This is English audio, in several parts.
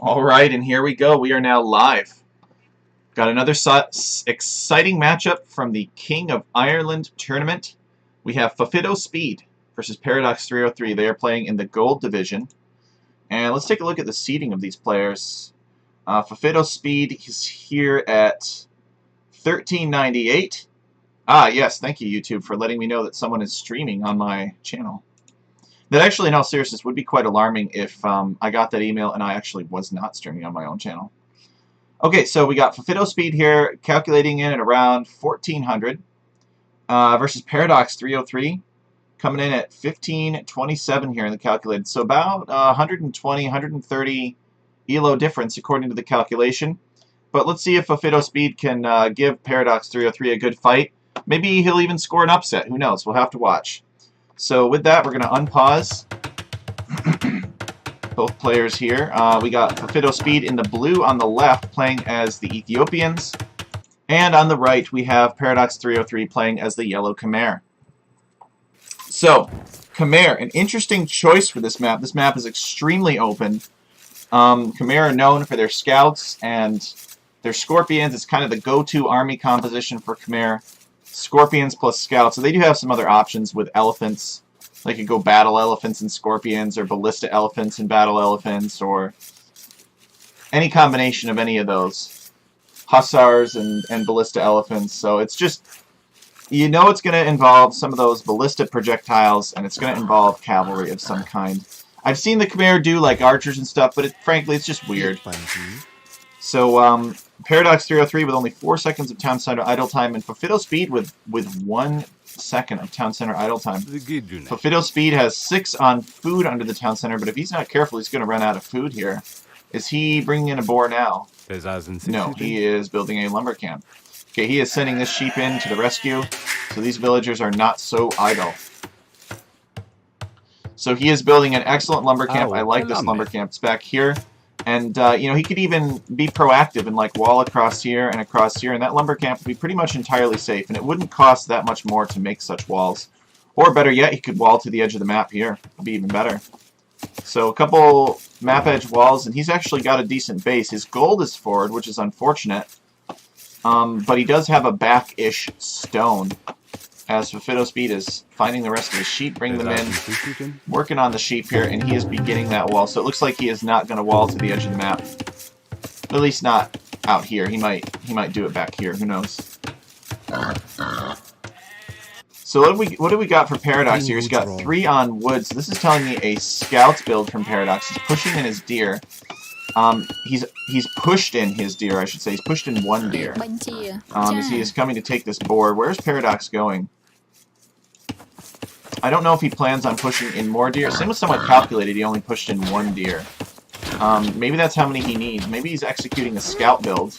All right, and here we go. We are now live. Got another exciting matchup from the King of Ireland tournament. We have FofitoSpeed versus Paradox303. They are playing in the gold division. And let's take a look at the seeding of these players. FofitoSpeed is here at 1398. Ah, yes, thank you, YouTube, for letting me know that someone is streaming on my channel. That actually, in all seriousness, would be quite alarming if I got that email and I actually was not streaming on my own channel. Okay, so we got FofitoSpeed here, calculating in at around 1400 versus Paradox303, coming in at 1527 here in the calculated. So about 120, 130 ELO difference according to the calculation. But let's see if FofitoSpeed can give Paradox303 a good fight. Maybe he'll even score an upset. Who knows? We'll have to watch. So with that, we're going to unpause both players here. We got FofitoSpeed in the blue on the left playing as the Ethiopians. And on the right, we have Paradox303 playing as the Yellow Khmer. So, Khmer, an interesting choice for this map. This map is extremely open. Khmer are known for their scouts and their scorpions. It's kind of the go-to army composition for Khmer. Scorpions plus scouts. So they do have some other options with elephants. They could go battle elephants and scorpions, or ballista elephants and battle elephants, or any combination of any of those. Hussars and ballista elephants. So it's just, you know, it's going to involve some of those ballistic projectiles, and it's going to involve cavalry of some kind. I've seen the Khmer do like archers and stuff, but frankly, it's just weird. So Paradox303 with only 4 seconds of town center idle time, and FofitoSpeed with 1 second of town center idle time. FofitoSpeed has 6 on food under the town center, but if he's not careful, he's going to run out of food here. Is he bringing in a boar now? No, he is building a lumber camp. Okay, he is sending this sheep in to the rescue, so these villagers are not so idle. So he is building an excellent lumber camp. I like this lumber camp. It's back here. And, you know, he could even be proactive and, like, wall across here, and that lumber camp would be pretty much entirely safe, and it wouldn't cost that much more to make such walls. Or, better yet, he could wall to the edge of the map here. It would be even better. So, a couple map edge walls, and he's actually got a decent base. His gold is forward, which is unfortunate, but he does have a back-ish stone, as FofitoSpeed is finding the rest of his sheep, bringing them in, working on the sheep here, and he is beginning that wall. So it looks like he is not going to wall to the edge of the map. At least not out here. He might do it back here. Who knows? So what do we got for Paradox here? He's got 3 on wood. So this is telling me a scout build from Paradox. He's pushing in his deer. He's pushed in his deer, I should say. He's pushed in 1 deer. As he is coming to take this boar. Where's Paradox going? I don't know if he plans on pushing in more deer. Same with someone calculated, he only pushed in 1 deer. Maybe that's how many he needs. Maybe he's executing a scout build,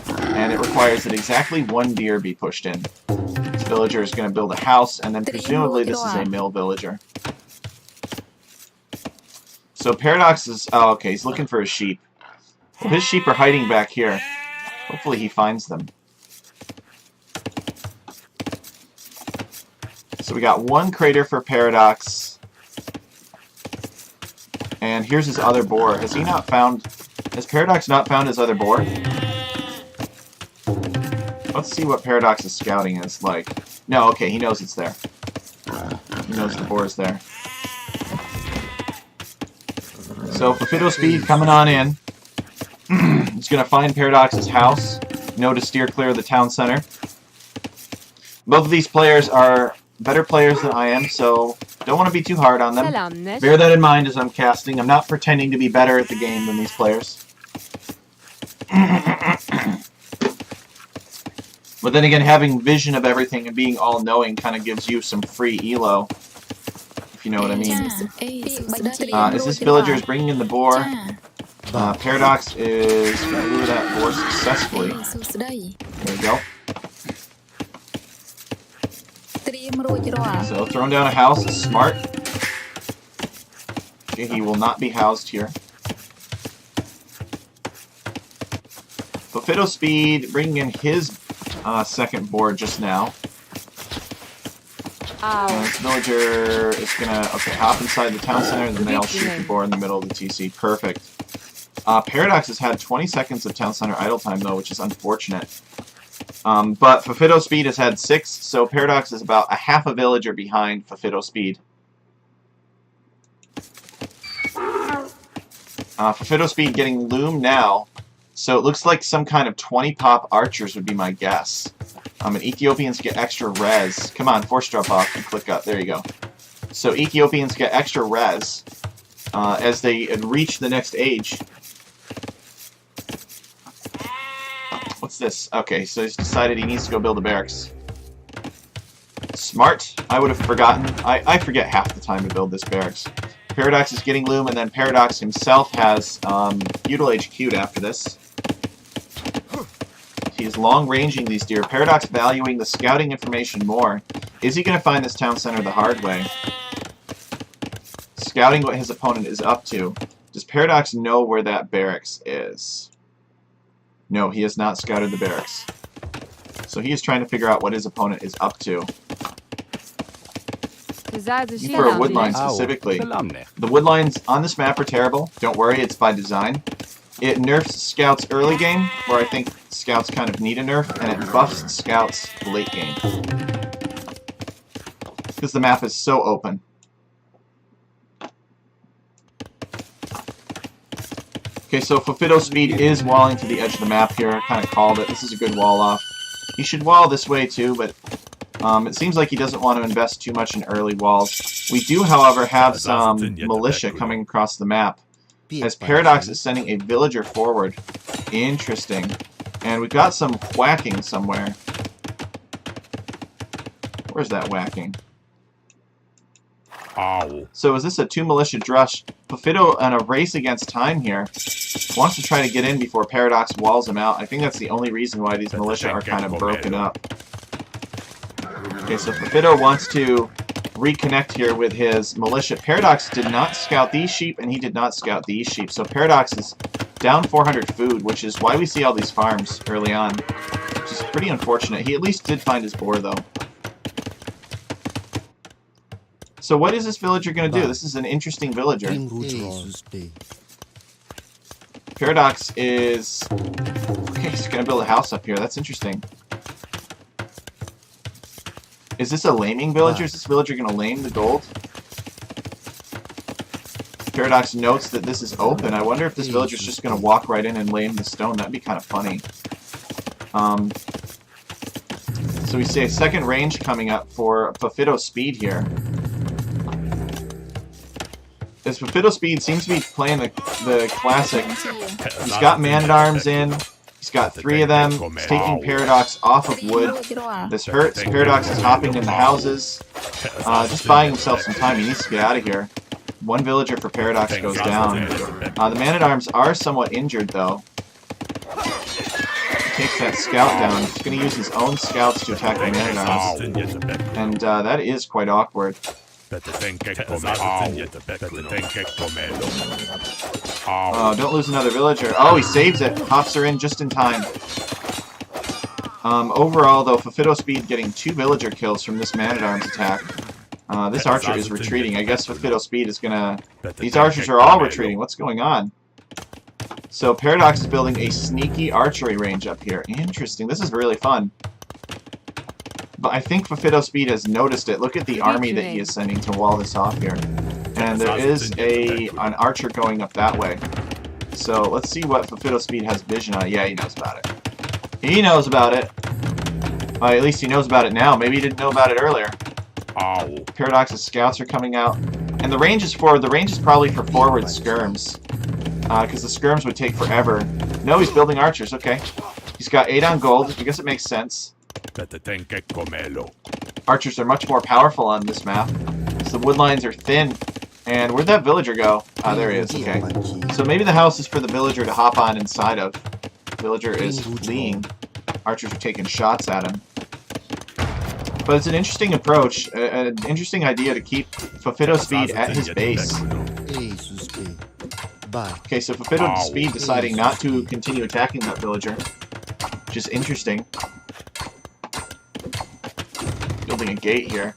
and it requires that exactly 1 deer be pushed in. This villager is going to build a house, and then presumably this is a mill villager. So Paradox is... Oh, okay, he's looking for his sheep. Well, his sheep are hiding back here. Hopefully he finds them. So we got 1 crater for Paradox. And here's his other boar. Has Paradox not found his other boar? Let's see what Paradox's scouting is like. No, okay, he knows it's there. He knows the boar is there. So FofitoSpeed coming on in. He's going to find Paradox's house. Know to steer clear of the town center. Both of these players are better players than I am, so don't want to be too hard on them. Bear that in mind as I'm casting. I'm not pretending to be better at the game than these players. But then again, having vision of everything and being all-knowing kind of gives you some free elo, if you know what I mean. As this villager is bringing in the boar, Paradox is going to lure that boar successfully. There we go. So throwing down a house is smart. Okay, he will not be housed here. FofitoSpeed bringing in his second board just now. This villager is gonna hop inside the town center, and then they'll shoot the boar in the middle of the TC. Perfect. Paradox has had 20 seconds of town center idle time, though, which is unfortunate. But FofitoSpeed has had 6, so Paradox is about a half a villager behind FofitoSpeed. FofitoSpeed getting loom now, so it looks like some kind of 20 pop archers would be my guess. And Ethiopians get extra res. Come on, force drop off and click up. There you go. So Ethiopians get extra res as they reach the next age. What's this? Okay, so he's decided he needs to go build a barracks. Smart. I would have forgotten. I forget half the time to build this barracks. Paradox is getting loom, and then Paradox himself has feudal HQ'd after this. He is long-ranging these deer. Paradox valuing the scouting information more. Is he going to find this town center the hard way? Scouting what his opponent is up to. Does Paradox know where that barracks is? No, he has not scouted the barracks. So he is trying to figure out what his opponent is up to. For a wood line specifically. The wood lines on this map are terrible. Don't worry, it's by design. It nerfs scouts early game, where I think scouts kind of need a nerf, and it buffs scouts late game. Because the map is so open. Okay, so FofitoSpeed is walling to the edge of the map here. I kind of called it. This is a good wall off. He should wall this way too, but it seems like he doesn't want to invest too much in early walls. We do, however, have some militia coming across the map. As Paradox is sending a villager forward. Interesting. And we've got some whacking somewhere. Where's that whacking? Ow. So is this a 2 militia drush? Fofito on a race against time here. Wants to try to get in before Paradox walls him out. I think that's the only reason why these militia are kind of broken up. Okay, so Fofito wants to reconnect here with his militia. Paradox did not scout these sheep, and he did not scout these sheep. So Paradox is down 400 food, which is why we see all these farms early on. Which is pretty unfortunate. He at least did find his boar, though. So what is this villager going to do? This is an interesting villager. Paradox is... Okay, he's going to build a house up here. That's interesting. Is this a laming villager? Is this villager going to lame the gold? Paradox notes that this is open. I wonder if this villager's just going to walk right in and lame the stone. That'd be kind of funny. So we see a second range coming up for FofitoSpeed here. As FofitoSpeed seems to be playing the classic. He's got man-at-arms in. He's got 3 of them. He's taking Paradox off of wood. This hurts. Paradox is hopping in the houses. Just buying himself some time. He needs to get out of here. 1 villager for Paradox goes down. The man-at-arms are somewhat injured, though. He takes that scout down. He's going to use his own scouts to attack the man-at-arms. And that is quite awkward. Oh, don't lose another villager. Oh, he saves it. Hops her in just in time. Overall, though, FofitoSpeed getting 2 villager kills from this man-at-arms attack. This archer is retreating. I guess FofitoSpeed is gonna... These archers are all retreating. What's going on? So Paradox is building a sneaky archery range up here. Interesting. This is really fun. But I think FofitoSpeed has noticed it. Look at the army that he is sending to wall this off here. And there is an archer going up that way. So let's see what FofitoSpeed has vision on. Yeah, he knows about it. He knows about it. At least he knows about it now. Maybe he didn't know about it earlier. Paradox's scouts are coming out. And the range is probably for forward skirms. Because the skirms would take forever. No, he's building archers. Okay. He's got 8 on gold. I guess it makes sense. Archers are much more powerful on this map. So the wood lines are thin. And where'd that villager go? Ah, there he is. Okay. So maybe the house is for the villager to hop on inside of. The villager is fleeing. Archers are taking shots at him. But it's an interesting approach, an interesting idea to keep FofitoSpeed at his base. Okay, so FofitoSpeed deciding not to continue attacking that villager. Which is interesting. Building a gate here.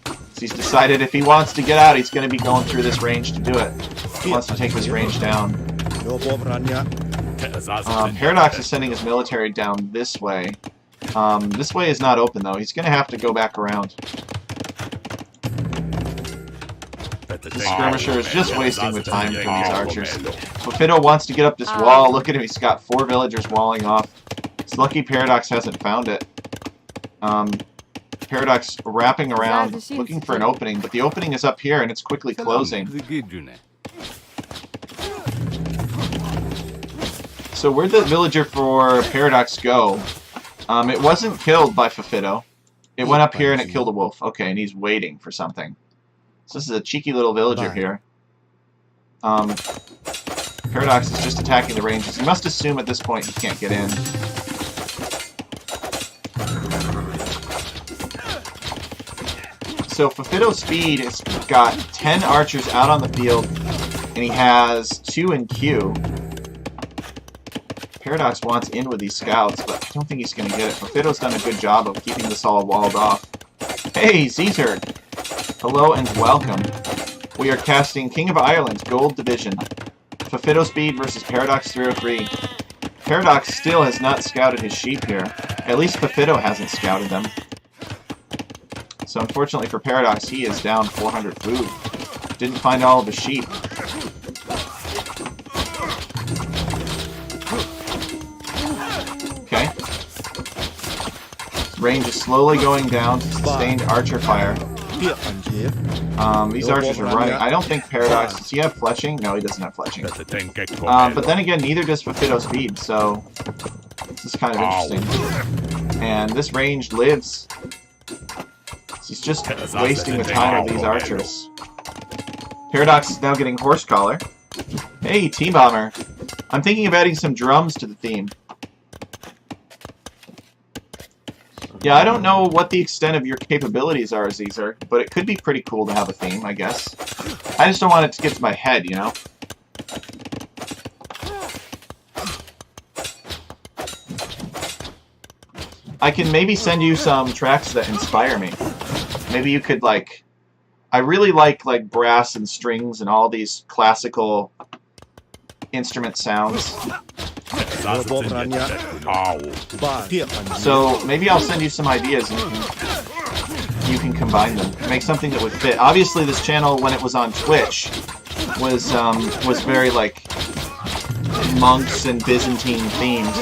So he's decided if he wants to get out, he's going to be going through this range to do it. He wants to take this range down. Paradox is sending his military down this way. This way is not open, though. He's going to have to go back around. The skirmisher is just wasting the time for these archers. Fofito wants to get up this wall. Look at him. He's got 4 villagers walling off. It's lucky Paradox hasn't found it. Paradox wrapping around, looking for an opening, but the opening is up here and it's quickly closing. So where'd the villager for Paradox go? It wasn't killed by Fofito. It went up here and it killed a wolf. Okay, and he's waiting for something. So this is a cheeky little villager here. Paradox is just attacking the ranges. He must assume at this point he can't get in. So FofitoSpeed has got 10 archers out on the field, and he has 2 in queue. Paradox wants in with these scouts, but I don't think he's going to get it. Fofito's done a good job of keeping this all walled off. Hey, Caesar! Hello and welcome. We are casting King of Ireland's Gold Division. FofitoSpeed versus Paradox303. Paradox still has not scouted his sheep here. At least Fofito hasn't scouted them. So unfortunately for Paradox, he is down 400 food. Didn't find all of his sheep. Okay. Range is slowly going down to sustained archer fire. These archers are running. I don't think Paradox... Does he have fletching? No, he doesn't have fletching. But then again, neither does FofitoSpeed, so... This is kind of interesting. And this range lives. He's just wasting the time of these archers. Paradox is now getting Horse Collar. Hey, T-Bomber. I'm thinking of adding some drums to the theme. Yeah, I don't know what the extent of your capabilities are, Caesar, but it could be pretty cool to have a theme, I guess. I just don't want it to get to my head, you know? I can maybe send you some tracks that inspire me. Maybe you could, like... I really like brass and strings and all these classical instrument sounds. So maybe I'll send you some ideas and you can combine them. Make something that would fit. Obviously this channel, when it was on Twitch, was very, like, monks and Byzantine themed.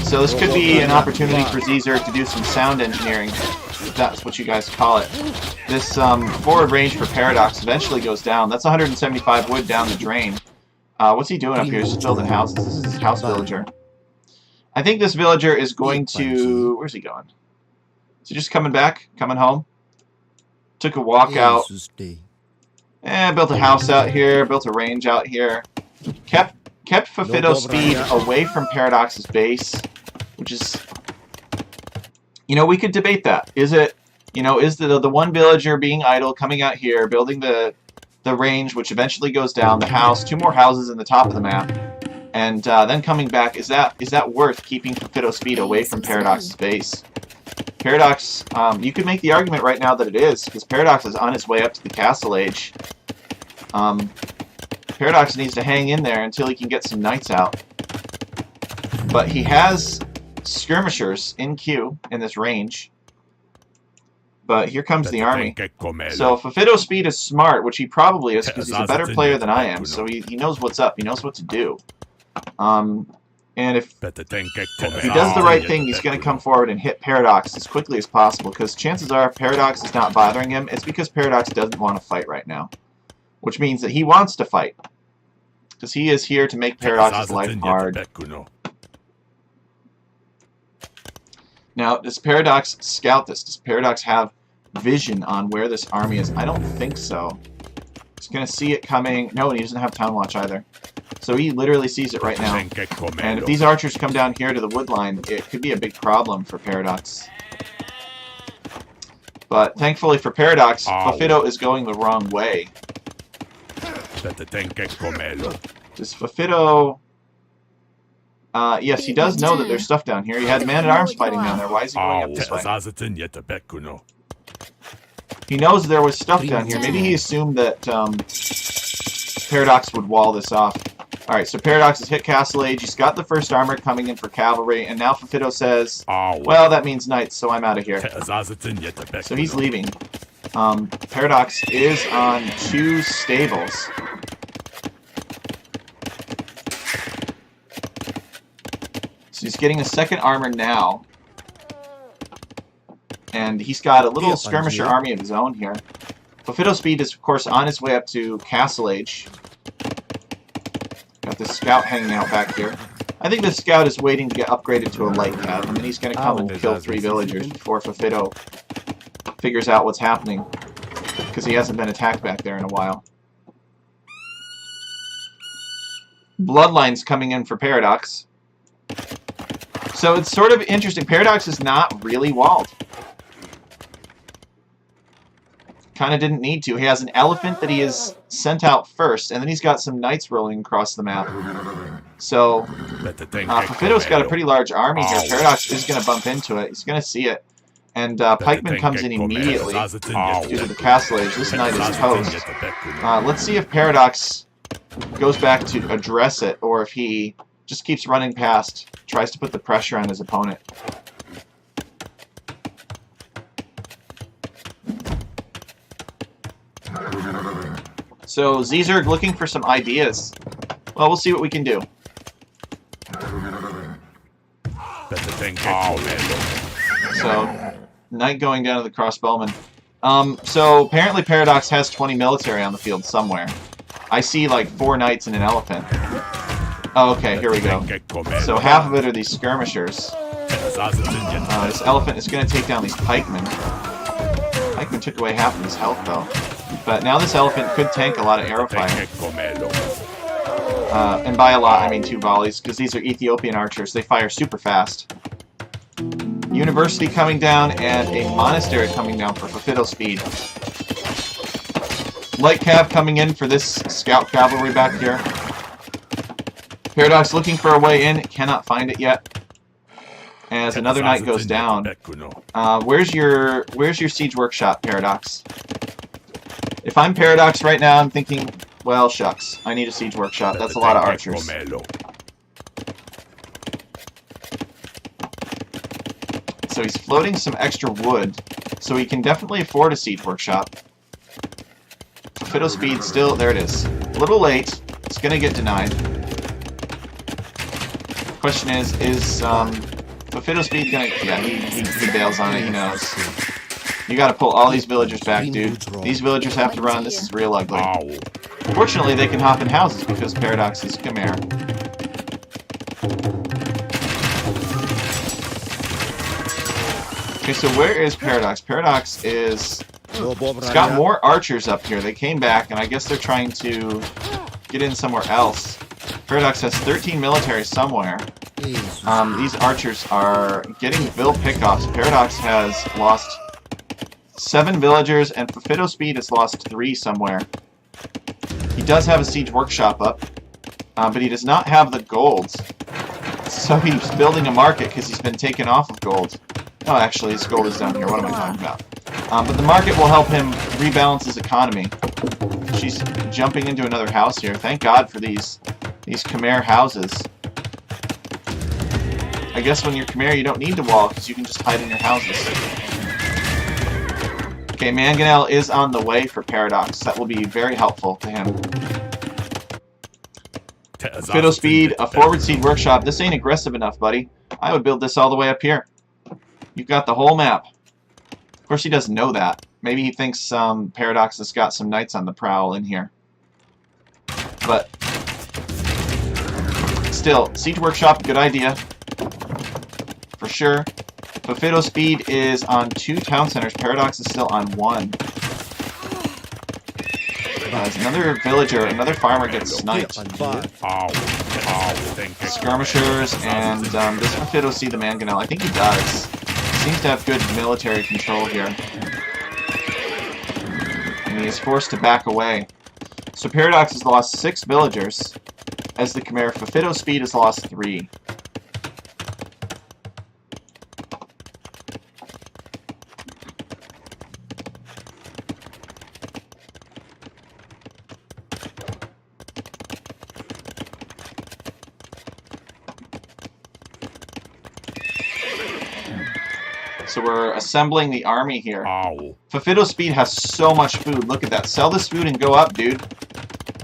So this could be an opportunity for Caesar to do some sound engineering, if that's what you guys call it. This forward range for Paradox eventually goes down. That's 175 wood down the drain. What's he doing up here? He's just building houses. This is his house villager. I think this villager is going to... Where's he going? Is he just coming back? Coming home? Took a walk out. Built a house out here. Built a range out here. Kept FofitoSpeed away from Paradox's base, which is... You know, we could debate that. Is it... You know, is the one villager being idle, coming out here, building the range, which eventually goes down, the house, 2 more houses in the top of the map, and then coming back, is that worth keeping FofitoSpeed away from Paradox's base? Paradox, you could make the argument right now that it is, because Paradox is on his way up to the Castle Age. Paradox needs to hang in there until he can get some knights out. But he has skirmishers in queue in this range. But here comes the army. So FofitoSpeed is smart, which he probably is, because he's a better player than I am. So he knows what's up. He knows what to do. And if he does the right thing, he's going to come forward and hit Paradox as quickly as possible, because chances are Paradox is not bothering him. It's because Paradox doesn't want to fight right now, which means that he wants to fight, because he is here to make Paradox's life hard. Now, does Paradox scout this? Does Paradox have vision on where this army is? I don't think so. He's going to see it coming. No, and he doesn't have Town Watch either. So he literally sees it right now. And if these archers come down here to the wood line, it could be a big problem for Paradox. But thankfully for Paradox, Fofito is going the wrong way. Does Fofito... yes, he does know that there's stuff down here. He had man-at-arms fighting down there. Why is he going up this way? He knows there was stuff down here. Maybe he assumed that Paradox would wall this off. Alright, so Paradox has hit Castle Age. He's got the first armor coming in for cavalry, and now Fofito says, well, that means knights, so I'm out of here. So he's leaving. Paradox is on 2 stables. So he's getting a second armor now. And he's got a little skirmisher army of his own here. FofitoSpeed is, of course, on his way up to Castle Age. Got this scout hanging out back here. I think the scout is waiting to get upgraded to a light cav, and then he's going to come and kill 3 villagers before Fofito figures out what's happening, because he hasn't been attacked back there in a while. Bloodline's coming in for Paradox. So it's sort of interesting. Paradox is not really walled. Kind of didn't need to. He has an elephant that he has sent out first, and then he's got some knights rolling across the map. So, Fofito's got a pretty large army here. Paradox is going to bump into it. He's going to see it. And Pikeman comes in immediately due to the Castle Age. This knight is toast. Let's see if Paradox goes back to address it, or if he just keeps running past, tries to put the pressure on his opponent. So Zerg looking for some ideas. Well, we'll see what we can do. So, knight going down to the crossbowman. So apparently Paradox has 20 military on the field somewhere. I see like 4 knights and an elephant. Oh, okay, here we go. So half of it are these skirmishers. This elephant is going to take down these pikemen. Pikemen took away half of his health, though. But now this elephant could tank a lot of arrow fire. And by a lot, I mean 2 volleys, because these are Ethiopian archers. They fire super fast. University coming down, and a monastery coming down for FofitoSpeed. Light cav coming in for this scout cavalry back here. Paradox looking for a way in, cannot find it yet. As another knight goes down. Where's your siege workshop, Paradox? If I'm Paradox right now, I'm thinking, well, shucks. I need a siege workshop. That's a lot of archers. So he's floating some extra wood, so he can definitely afford a siege workshop. FofitoSpeed still, there it is. A little late. It's going to get denied. Question is FofitoSpeed going to... Yeah, he bails on it, he knows. You gotta pull all these villagers back, dude. These villagers have to run. This is real ugly. Fortunately, they can hop in houses because Paradox is Khmer. Okay, so where is Paradox? Paradox is... It's got more archers up here. They came back, and I guess they're trying to get in somewhere else. Paradox has 13 military somewhere. These archers are getting bill pickoffs. Paradox has lost 7 villagers, and FofitoSpeed has lost 3 somewhere. He does have a siege workshop up, but he does not have the gold. So he's building a market because he's been taken off of gold. Oh, actually, his gold is down here. What am I talking about? But the market will help him rebalance his economy. She's jumping into another house here. Thank God for these Khmer houses. I guess when you're Khmer, you don't need to wall because you can just hide in your houses. Okay, Mangonel is on the way for Paradox. That will be very helpful to him. FofitoSpeed, a forward seed workshop. This ain't aggressive enough, buddy. I would build this all the way up here. You've got the whole map. Of course, he doesn't know that. Maybe he thinks Paradox has got some knights on the prowl in here. But still, siege workshop, good idea. For sure. FofitoSpeed is on 2 town centers. Paradox is still on 1. Another villager, another farmer gets sniped. Skirmishers, and does Fofito see the Mangonel? I think he does. He seems to have good military control here. And he is forced to back away. So Paradox has lost 6 villagers, as the Khmer. FofitoSpeed has lost 3. So we're assembling the army here. Ow. FofitoSpeed has so much food. Look at that. Sell this food and go up, dude.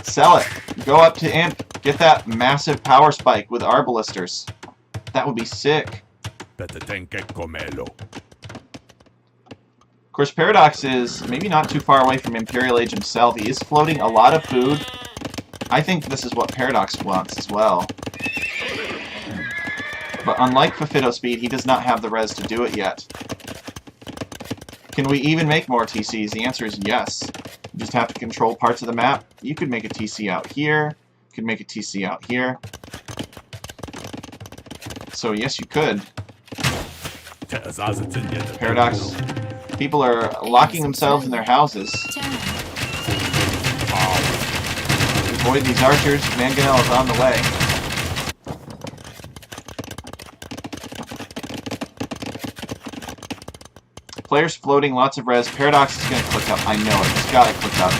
Sell it. Go up to Imp. Get that massive power spike with Arbalisters. That would be sick. Of course, Paradox is maybe not too far away from Imperial Age himself. He is floating a lot of food. I think this is what Paradox wants as well. But unlike FofitoSpeed, he does not have the res to do it yet. Can we even make more TCs? The answer is yes. You just have to control parts of the map. You could make a TC out here. You could make a TC out here. So yes, you could. Paradox. People are locking themselves in their houses. Avoid these archers. Mangonel is on the way. Players floating, lots of res. Paradox is going to click up. I know it. It's got to click up.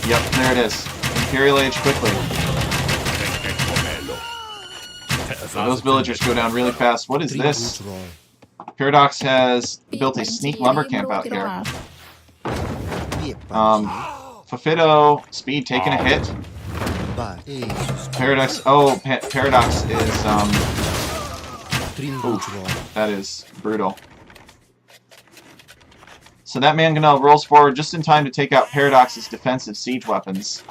Yep, there it is. Imperial Age quickly. So those villagers go down really fast. What is this? Paradox has built a sneak lumber camp out here. FofitoSpeed taking a hit. Paradox. Oh, Paradox is ooh, that is brutal. So that Mangonel rolls forward just in time to take out Paradox's defensive siege weapons.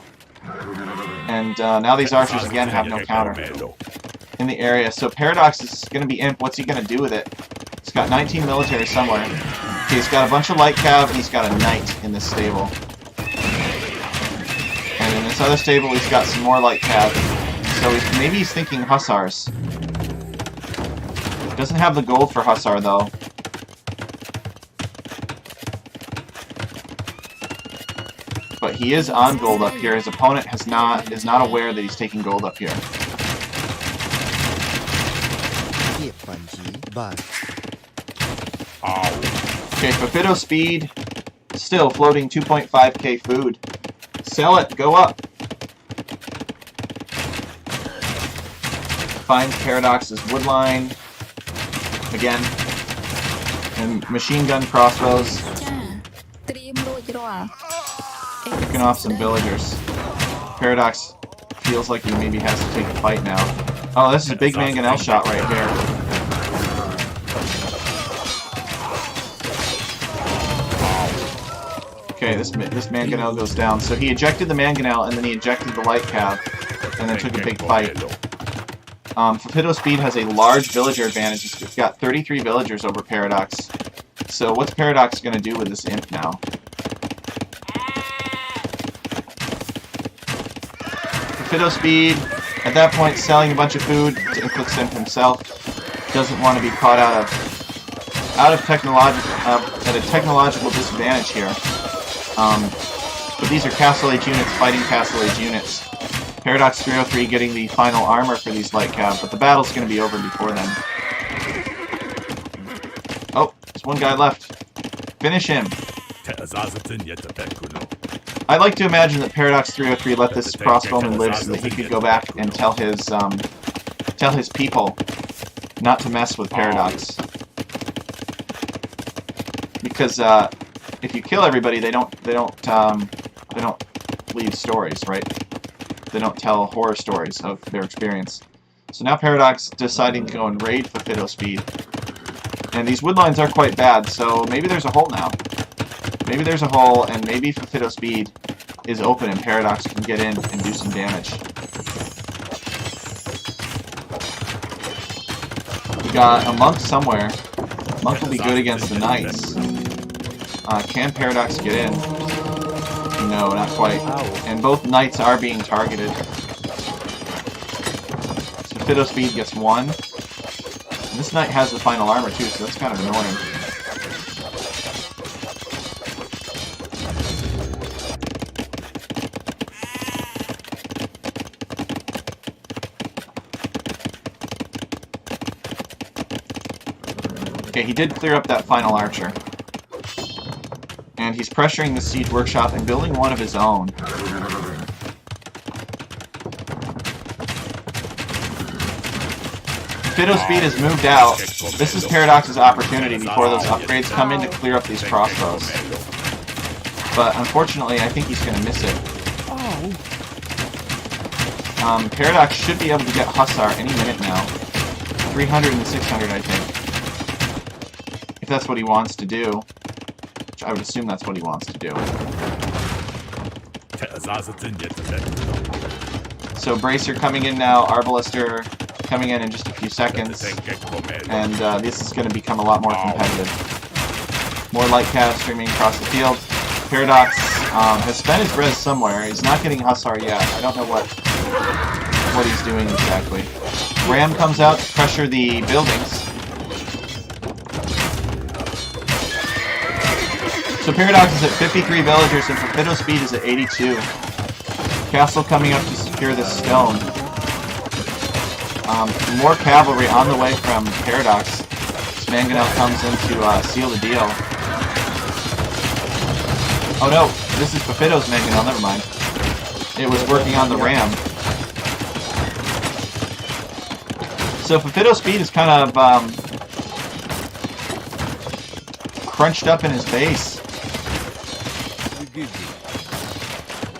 And now these archers again have no counter in the area. So Paradox is going to be Imp. What's he going to do with it? He's got 19 military somewhere. Okay, he's got a bunch of light cav, and he's got a knight in this stable. And in this other stable, he's got some more light cav. So maybe he's thinking hussars. Doesn't have the gold for hussar though. But he is on gold up here. His opponent is not aware that he's taking gold up here. Okay, FofitoSpeed still floating 2.5k food. Sell it, go up. Find Paradox's woodline again. And machine gun crossbows. Picking off some villagers. Paradox feels like he maybe has to take the fight now. Oh, this is a big Mangonel shot right here. Okay, this Mangonel goes down. So he ejected the Mangonel, and then he ejected the light cav, and then took a big fight. FofitoSpeed has a large villager advantage. He's got 33 villagers over Paradox. So what's Paradox going to do with this Imp now? FofitoSpeed, at that point, selling a bunch of food to Inflict Imp himself. Doesn't want to be caught at a technological disadvantage here. But these are Castle Age units fighting Castle Age units. Paradox303 getting the final armor for these light cav, but the battle's going to be over before then. Oh, there's one guy left. Finish him. I'd like to imagine that Paradox303 let this crossbowman live so that he could go back and tell his people not to mess with Paradox. Because if you kill everybody, they don't leave stories, right? They don't tell horror stories of their experience. So now Paradox deciding to go and raid FofitoSpeed. And these woodlines are quite bad, so maybe there's a hole now. Maybe there's a hole, and maybe FofitoSpeed is open and Paradox can get in and do some damage. We got a monk somewhere. Monk will be good against the knights. Can Paradox get in? No, not quite. And both knights are being targeted. So FofitoSpeed gets one. And this knight has the final armor too, so that's kind of annoying. Okay, he did clear up that final archer. And he's pressuring the siege workshop and building one of his own. FofitoSpeed has moved out. This is Paradox's opportunity before those upgrades come in to clear up these crossbows. But unfortunately, I think he's going to miss it. Paradox should be able to get Hussar any minute now. 300 and 600, I think. If that's what he wants to do. Which I would assume that's what he wants to do. So Bracer coming in now, Arbalister coming in just a few seconds. And this is going to become a lot more competitive. More light cav streaming across the field. Paradox has spent his res somewhere. He's not getting Hussar yet. I don't know what he's doing exactly. Ram comes out to pressure the buildings. So Paradox is at 53 villagers and FofitoSpeed is at 82. Castle coming up to secure this stone. More cavalry on the way from Paradox. Mangonel comes in to seal the deal. Oh no, this is Fofito's Mangonel, never mind. It was working on the ram. So FofitoSpeed is kind of crunched up in his base.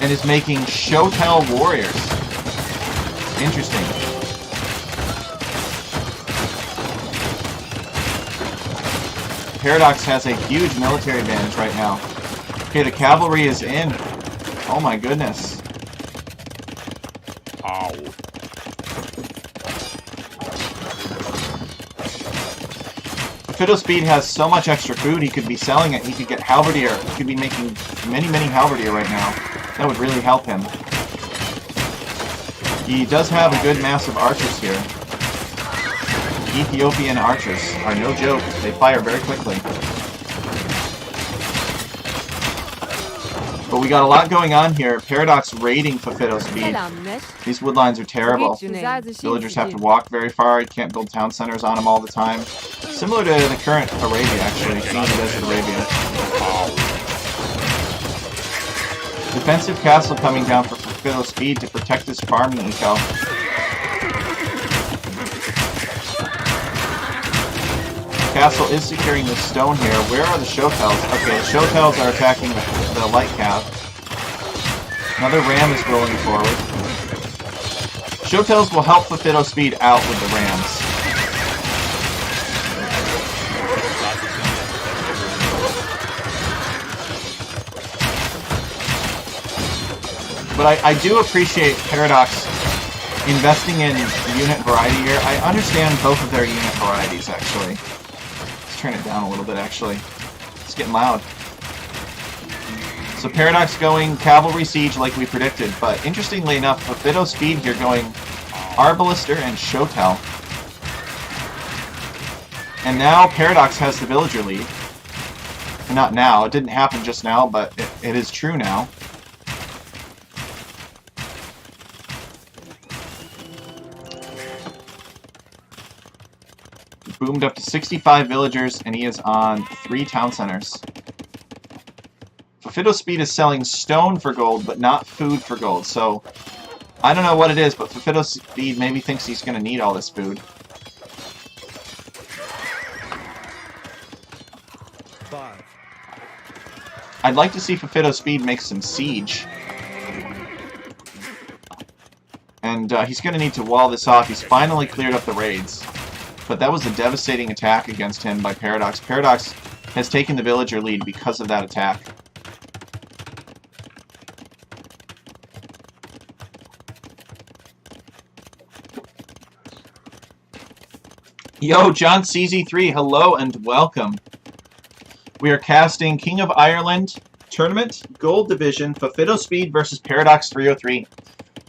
And is making Shotel warriors. Interesting. Paradox has a huge military advantage right now. Okay, the cavalry is in. Oh my goodness. FofitoSpeed has so much extra food, he could be selling it. He could get Halberdier. He could be making many, many Halberdier right now. That would really help him. He does have a good mass of archers here. Ethiopian archers are no joke. They fire very quickly. But we got a lot going on here. Paradox raiding FofitoSpeed. These woodlines are terrible. Villagers have to walk very far. You can't build town centers on them all the time. Similar to the current Arabia, actually. King of the Desert Arabia. Defensive castle coming down for FofitoSpeed to protect his farming eco. Castle is securing the stone here. Where are the Shotels? Okay, the Shotels are attacking the light cav. Another ram is rolling forward. Shotels will help FofitoSpeed out with the rams. But I do appreciate Paradox investing in unit variety here. I understand both of their unit varieties, actually. Let's turn it down a little bit, actually. It's getting loud. So Paradox going Cavalry Siege like we predicted, but interestingly enough, FofitoSpeed here going Arbalister and Shotel. And now Paradox has the villager lead. Not now, it didn't happen just now, but it is true now. Boomed up to 65 villagers, and he is on 3 town centers. FofitoSpeed is selling stone for gold, but not food for gold, so I don't know what it is, but FofitoSpeed maybe thinks he's going to need all this food. I'd like to see FofitoSpeed make some siege. And he's going to need to wall this off. He's finally cleared up the raids. But that was a devastating attack against him by Paradox. Paradox has taken the villager lead because of that attack. Yo, John CZ3, hello and welcome. We are casting King of Ireland Tournament, Gold Division, FofitoSpeed versus Paradox303.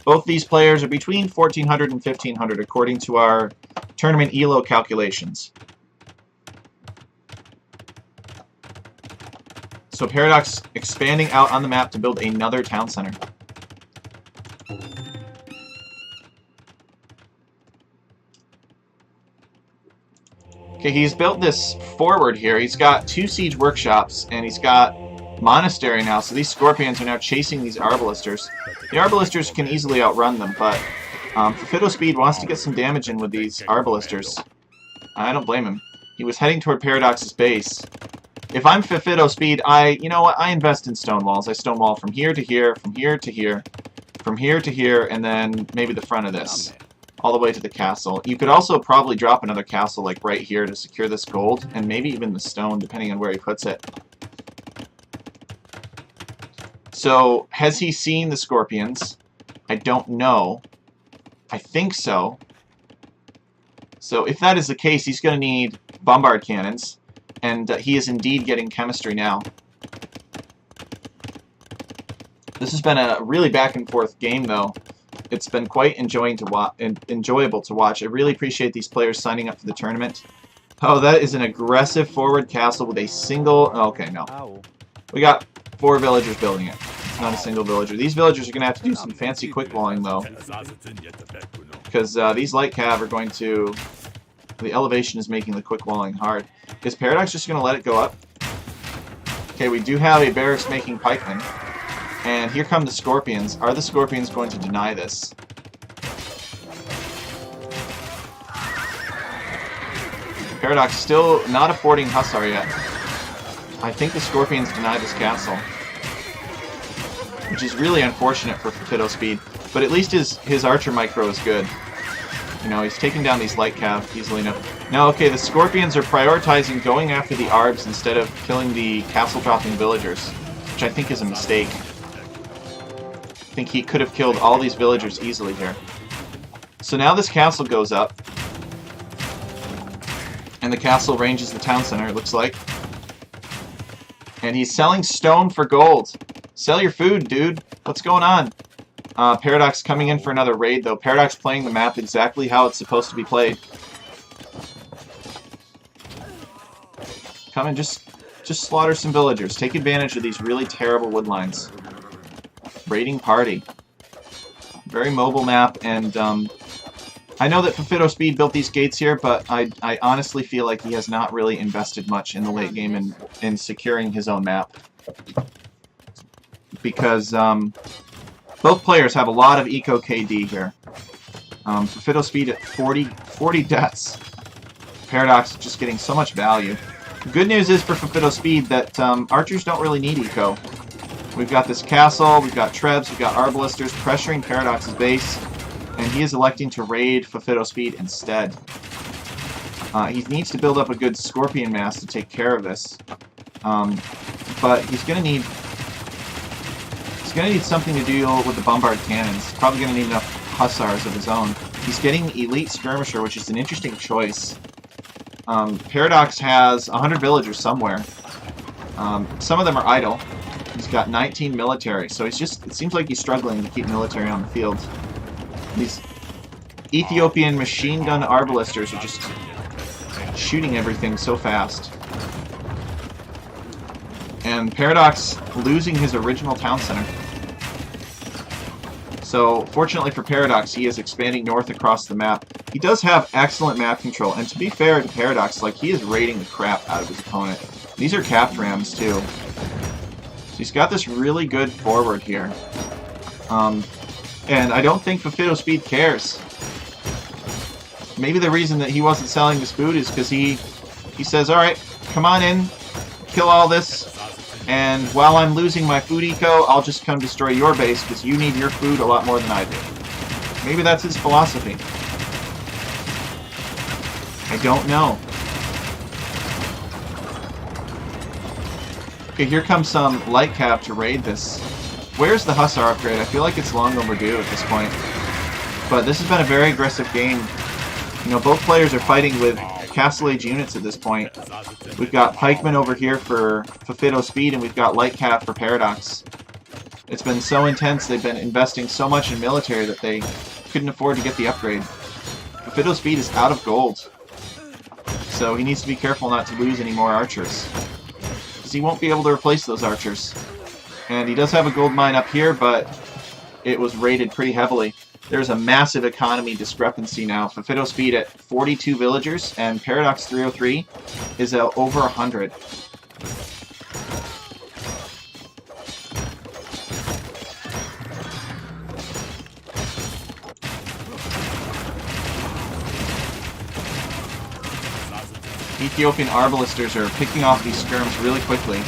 Both these players are between 1,400 and 1,500 according to our tournament ELO calculations. So Paradox expanding out on the map to build another town center. Okay, he's built this forward here. He's got 2 siege workshops, and he's got monastery now, so these scorpions are now chasing these arbalisters. The arbalisters can easily outrun them, but FofitoSpeed wants to get some damage in with these Arbalisters. I don't blame him. He was heading toward Paradox's base. If I'm FofitoSpeed, you know what? I invest in stone walls. I stone wall from here to here, from here to here, from here to here, and then maybe the front of this, all the way to the castle. You could also probably drop another castle like right here to secure this gold, and maybe even the stone, depending on where he puts it. So, has he seen the scorpions? I don't know. I think so. So, if that is the case, he's going to need bombard cannons, and he is indeed getting chemistry now. This has been a really back-and-forth game, though. It's been quite enjoyable to watch. I really appreciate these players signing up for the tournament. Oh, that is an aggressive forward castle with a single... Okay, no. We got 4 villagers building it. It's not a single villager. These villagers are going to have to do some fancy quick walling, though. Because these light cav are going to... The elevation is making the quick walling hard. Is Paradox just going to let it go up? Okay, we do have a barracks making pikemen. And here come the scorpions. Are the scorpions going to deny this? Paradox still not affording Hussar yet. I think the scorpions deny this castle. Which is really unfortunate for FofitoSpeed. But at least his archer micro is good. You know, he's taking down these light cav easily enough. Now, okay, the scorpions are prioritizing going after the arbs instead of killing the castle-dropping villagers. Which I think is a mistake. I think he could have killed all these villagers easily here. So now this castle goes up. And the castle ranges the town center, it looks like. And he's selling stone for gold. Sell your food, dude. What's going on? Paradox coming in for another raid, though. Paradox playing the map exactly how it's supposed to be played. Come and just slaughter some villagers. Take advantage of these really terrible wood lines. Raiding party. Very mobile map, and I know that FofitoSpeed built these gates here, but I honestly feel like he has not really invested much in the late game in securing his own map. Because both players have a lot of eco KD here. FofitoSpeed at 40 deaths. Paradox just getting so much value. The good news is for FofitoSpeed that archers don't really need eco. We've got this castle, we've got trebs, we've got arbalisters pressuring Paradox's base, and he is electing to raid FofitoSpeed instead. He needs to build up a good scorpion mass to take care of this. But he's going to need something to deal with the bombard cannons. He's probably going to need enough hussars of his own. He's getting elite skirmisher, which is an interesting choice. Paradox has 100 villagers somewhere. Some of them are idle. He's got 19 military, so it seems like he's struggling to keep military on the field. These Ethiopian machine gun arbalisters are just shooting everything so fast. And Paradox losing his original town center. So, fortunately for Paradox, he is expanding north across the map. He does have excellent map control, and to be fair to Paradox, like, he is raiding the crap out of his opponent. These are capped rams, too. So he's got this really good forward here. And I don't think FofitoSpeed cares. Maybe the reason that he wasn't selling this food is because he says, alright, come on in, kill all this, and while I'm losing my food eco, I'll just come destroy your base because you need your food a lot more than I do. Maybe that's his philosophy. I don't know. Okay, here comes some light cav to raid this. Where's the Hussar upgrade? I feel like it's long overdue at this point. But this has been a very aggressive game. You know, both players are fighting with Castle Age units at this point. We've got pikemen over here for FofitoSpeed, and we've got light cav for Paradox. It's been so intense, they've been investing so much in military that they couldn't afford to get the upgrade. FofitoSpeed is out of gold. So he needs to be careful not to lose any more archers. Because he won't be able to replace those archers. And he does have a gold mine up here, but it was raided pretty heavily. There's a massive economy discrepancy now. FofitoSpeed at 42 villagers, and Paradox303 is at over 100. Ethiopian Arbalisters are picking off these skirms really quickly.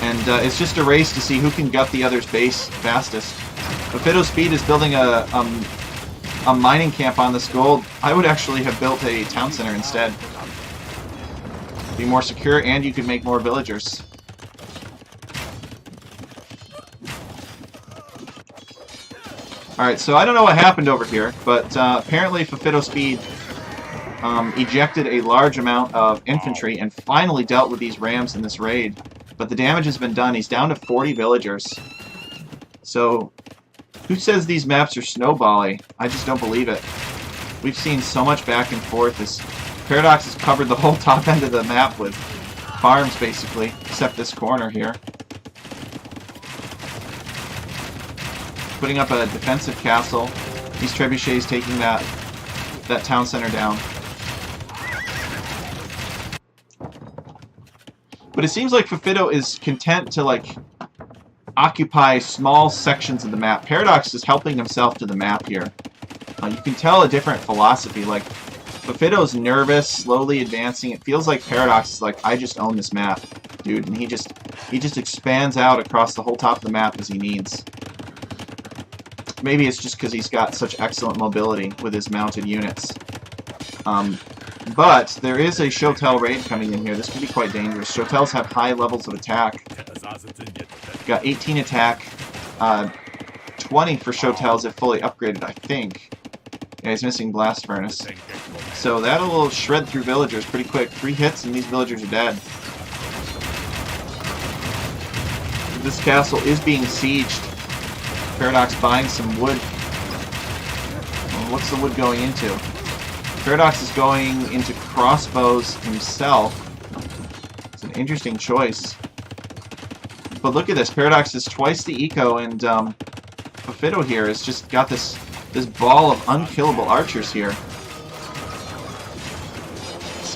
And it's just a race to see who can gut the other's base fastest. FofitoSpeed is building a mining camp on this gold. I would actually have built a town center instead. Be more secure, and you could make more villagers. Alright, so I don't know what happened over here, but apparently FofitoSpeed ejected a large amount of infantry and finally dealt with these rams in this raid. But the damage has been done. He's down to 40 villagers. So, who says these maps are snowbally? I just don't believe it. We've seen so much back and forth. This Paradox has covered the whole top end of the map with farms, basically, except this corner here. Putting up a defensive castle. These trebuchets taking that town center down. But it seems like Fofito is content to, like, occupy small sections of the map. Paradox is helping himself to the map here. You can tell a different philosophy. Like, Fofito's nervous, slowly advancing. It feels like Paradox is like, I just own this map, dude. And he just expands out across the whole top of the map as he needs. Maybe it's just because he's got such excellent mobility with his mounted units. But there is a Shotel raid coming in here. This could be quite dangerous. Shotels have high levels of attack. Got 18 attack, 20 for Shotels if fully upgraded, I think. Yeah, he's missing Blast Furnace. So that'll shred through villagers pretty quick. 3 hits and these villagers are dead. This castle is being sieged. Paradox buying some wood. Well, what's the wood going into? Paradox is going into crossbows himself. It's an interesting choice. But look at this. Paradox is twice the eco, and Fofito here has just got this ball of unkillable archers here.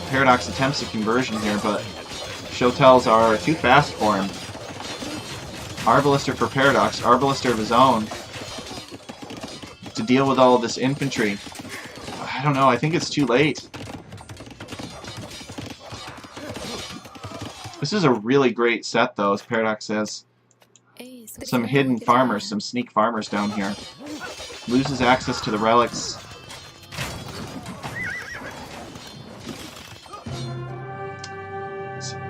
Paradox attempts a conversion here, but Shotels are too fast for him. Arbalister for Paradox, Arbalister of his own, to deal with all of this infantry. I don't know, I think it's too late. This is a really great set, though, as Paradox says. Some hidden farmers, some sneak farmers down here. Loses access to the relics.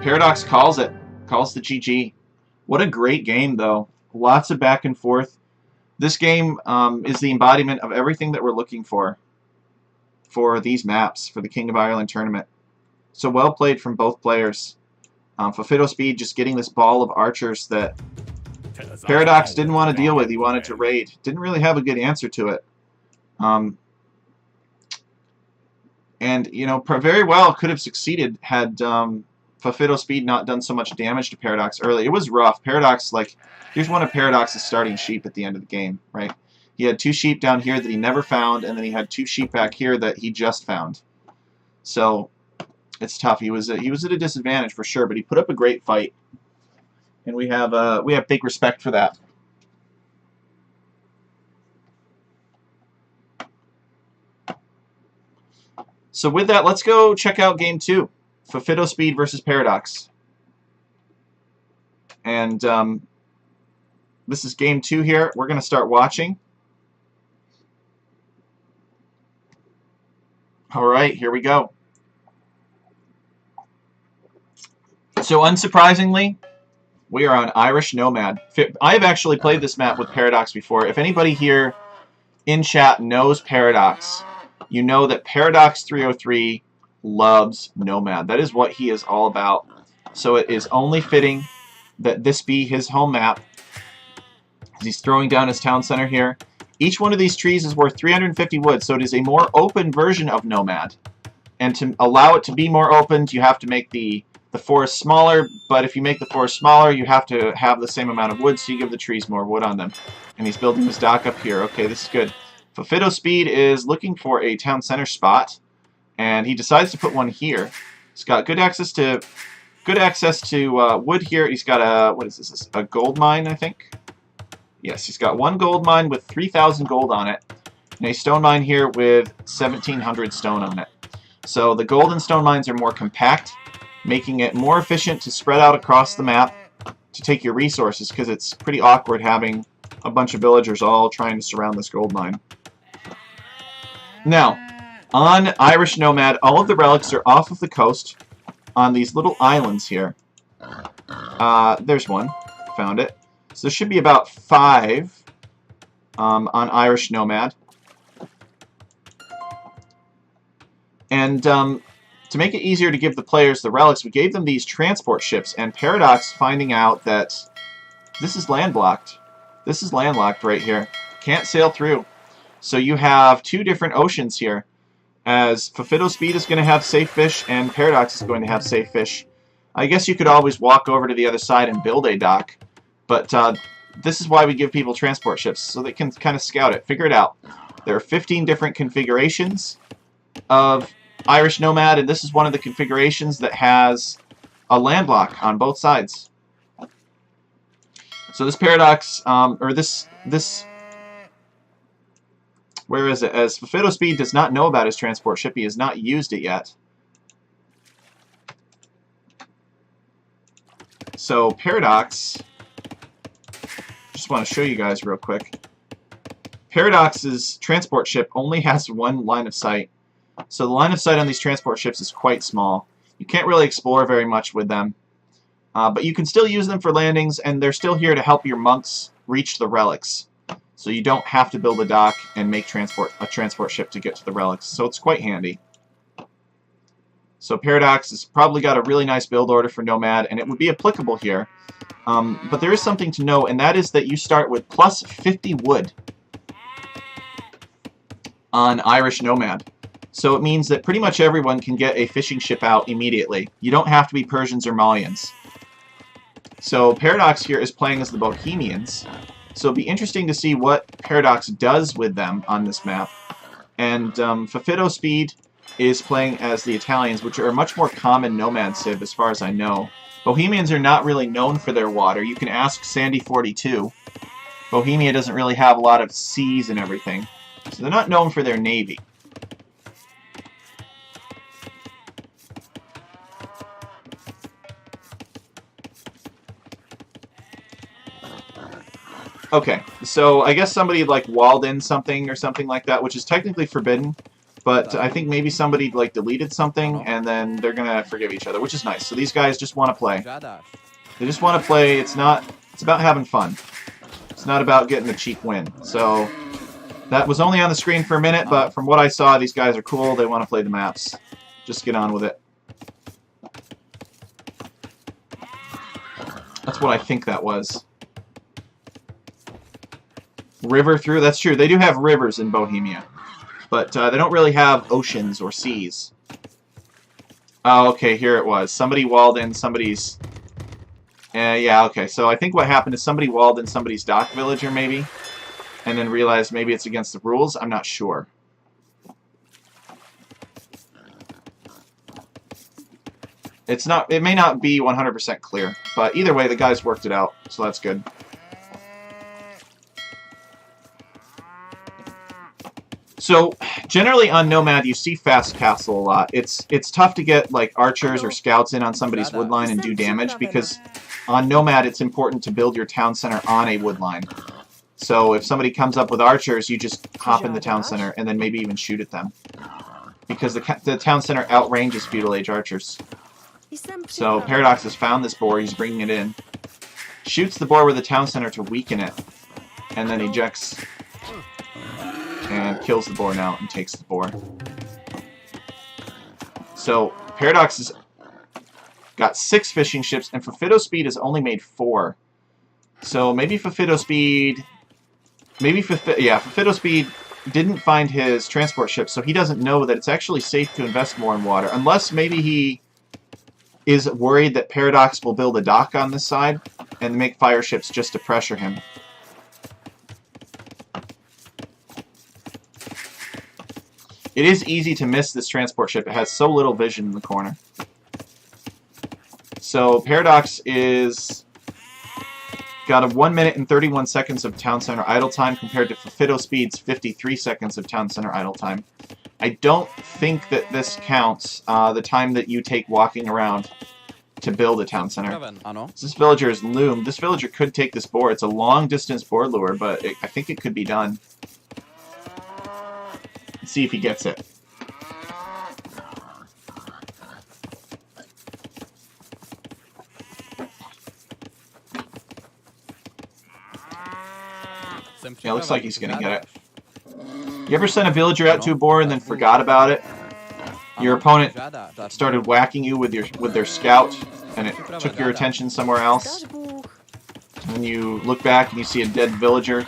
Paradox calls it. Calls the GG. What a great game, though. Lots of back and forth. This game is the embodiment of everything that we're looking for these maps, for the King of Ireland tournament. So well played from both players. FofitoSpeed just getting this ball of archers that Paradox didn't want to deal with. He wanted to raid. Didn't really have a good answer to it. And, you know, very well could have succeeded had FofitoSpeed not done so much damage to Paradox early. It was rough. Paradox, like, here's one of Paradox's starting sheep at the end of the game, right? He had 2 sheep down here that he never found, and then he had 2 sheep back here that he just found. So it's tough. He was at a disadvantage for sure, but he put up a great fight, and we have big respect for that. So with that, let's go check out game 2. FofitoSpeed versus Paradox. And this is game 2 here. We're going to start watching. Alright, here we go. So unsurprisingly, we are on Irish Nomad. I have actually played this map with Paradox before. If anybody here in chat knows Paradox, you know that Paradox303 loves Nomad. That is what he is all about. So it is only fitting that this be his home map. He's throwing down his town center here. Each one of these trees is worth 350 wood, so it is a more open version of Nomad. And to allow it to be more open, you have to make the forest smaller, but if you make the forest smaller, you have to have the same amount of wood, so you give the trees more wood on them. And he's building his dock up here. Okay, this is good. FofitoSpeed is looking for a town center spot, and he decides to put one here. He's got good access to wood here. He's got a, what is this? A gold mine, I think. Yes, he's got 1 gold mine with 3,000 gold on it, and a stone mine here with 1,700 stone on it. So the gold and stone mines are more compact, making it more efficient to spread out across the map to take your resources, because it's pretty awkward having a bunch of villagers all trying to surround this gold mine. Now, on Irish Nomad, all of the relics are off of the coast on these little islands here. There's one. Found it. So there should be about 5 on Irish Nomad. And to make it easier to give the players the relics, we gave them these transport ships, and Paradox, finding out that this is landlocked. This is landlocked right here. Can't sail through. So you have 2 different oceans here, as FofitoSpeed is going to have safe fish and Paradox is going to have safe fish. I guess you could always walk over to the other side and build a dock, but this is why we give people transport ships, so they can kind of scout it, figure it out. There are 15 different configurations of Irish Nomad, and this is one of the configurations that has a landlock on both sides. So this Paradox, or this, where is it? As FofitoSpeed does not know about his transport ship, he has not used it yet. So Paradox, just want to show you guys real quick. Paradox's transport ship only has 1 line of sight. So the line of sight on these transport ships is quite small. You can't really explore very much with them. But you can still use them for landings, and they're still here to help your monks reach the relics. So you don't have to build a dock and make a transport ship to get to the relics. So it's quite handy. So Paradox has probably got a really nice build order for Nomad, and it would be applicable here. But there is something to know, and that is that you start with plus 50 wood on Irish Nomad. So it means that pretty much everyone can get a fishing ship out immediately. You don't have to be Persians or Malians. So Paradox here is playing as the Bohemians. So it'll be interesting to see what Paradox does with them on this map. And FofitoSpeed is playing as the Italians, which are a much more common Nomad civ as far as I know. Bohemians are not really known for their water. You can ask Sandy42. Bohemia doesn't really have a lot of seas and everything. So they're not known for their navy. Okay, so I guess somebody like walled in something or something like that, which is technically forbidden, but I think maybe somebody like deleted something and then they're gonna forgive each other, which is nice. So these guys just want to play. They just want to play. It's about having fun. It's not about getting a cheap win. So that was only on the screen for a minute, but from what I saw, these guys are cool. They want to play the maps. Just get on with it. That's what I think that was. River through? That's true. They do have rivers in Bohemia. But they don't really have oceans or seas. Oh, okay, here it was. Somebody walled in somebody's... yeah, okay. So I think what happened is somebody walled in somebody's dock villager, maybe. And then realized maybe it's against the rules. I'm not sure. It may not be 100% clear. But either way, the guys worked it out. So that's good. So, generally on Nomad, you see fast castle a lot. It's tough to get like archers or scouts in on somebody's woodline and do damage, because on Nomad it's important to build your town center on a woodline. So if somebody comes up with archers, you just hop in the town center and then maybe even shoot at them, because the town center outranges feudal age archers. So Paradox has found this boar, he's bringing it in, shoots the boar with the town center to weaken it, and then ejects and kills the boar now and takes the boar. So Paradox has got 6 fishing ships, and FofitoSpeed has only made 4. So maybe FofitoSpeed... FofitoSpeed didn't find his transport ship, so he doesn't know that it's actually safe to invest more in water. Unless maybe he is worried that Paradox will build a dock on this side and make fire ships just to pressure him. It is easy to miss this transport ship. It has so little vision in the corner. So Paradox is got a 1 minute and 31 seconds of town center idle time compared to FofitoSpeed's 53 seconds of town center idle time. I don't think that this counts the time that you take walking around to build a town center. This villager is loomed. This villager could take this boar. It's a long distance boar lure, but I think it could be done. Let's see if he gets it. Yeah, looks like he's gonna get it. You ever sent a villager out to a boar and then forgot about it? Your opponent started whacking you with their scout, and it took your attention somewhere else. And you look back and you see a dead villager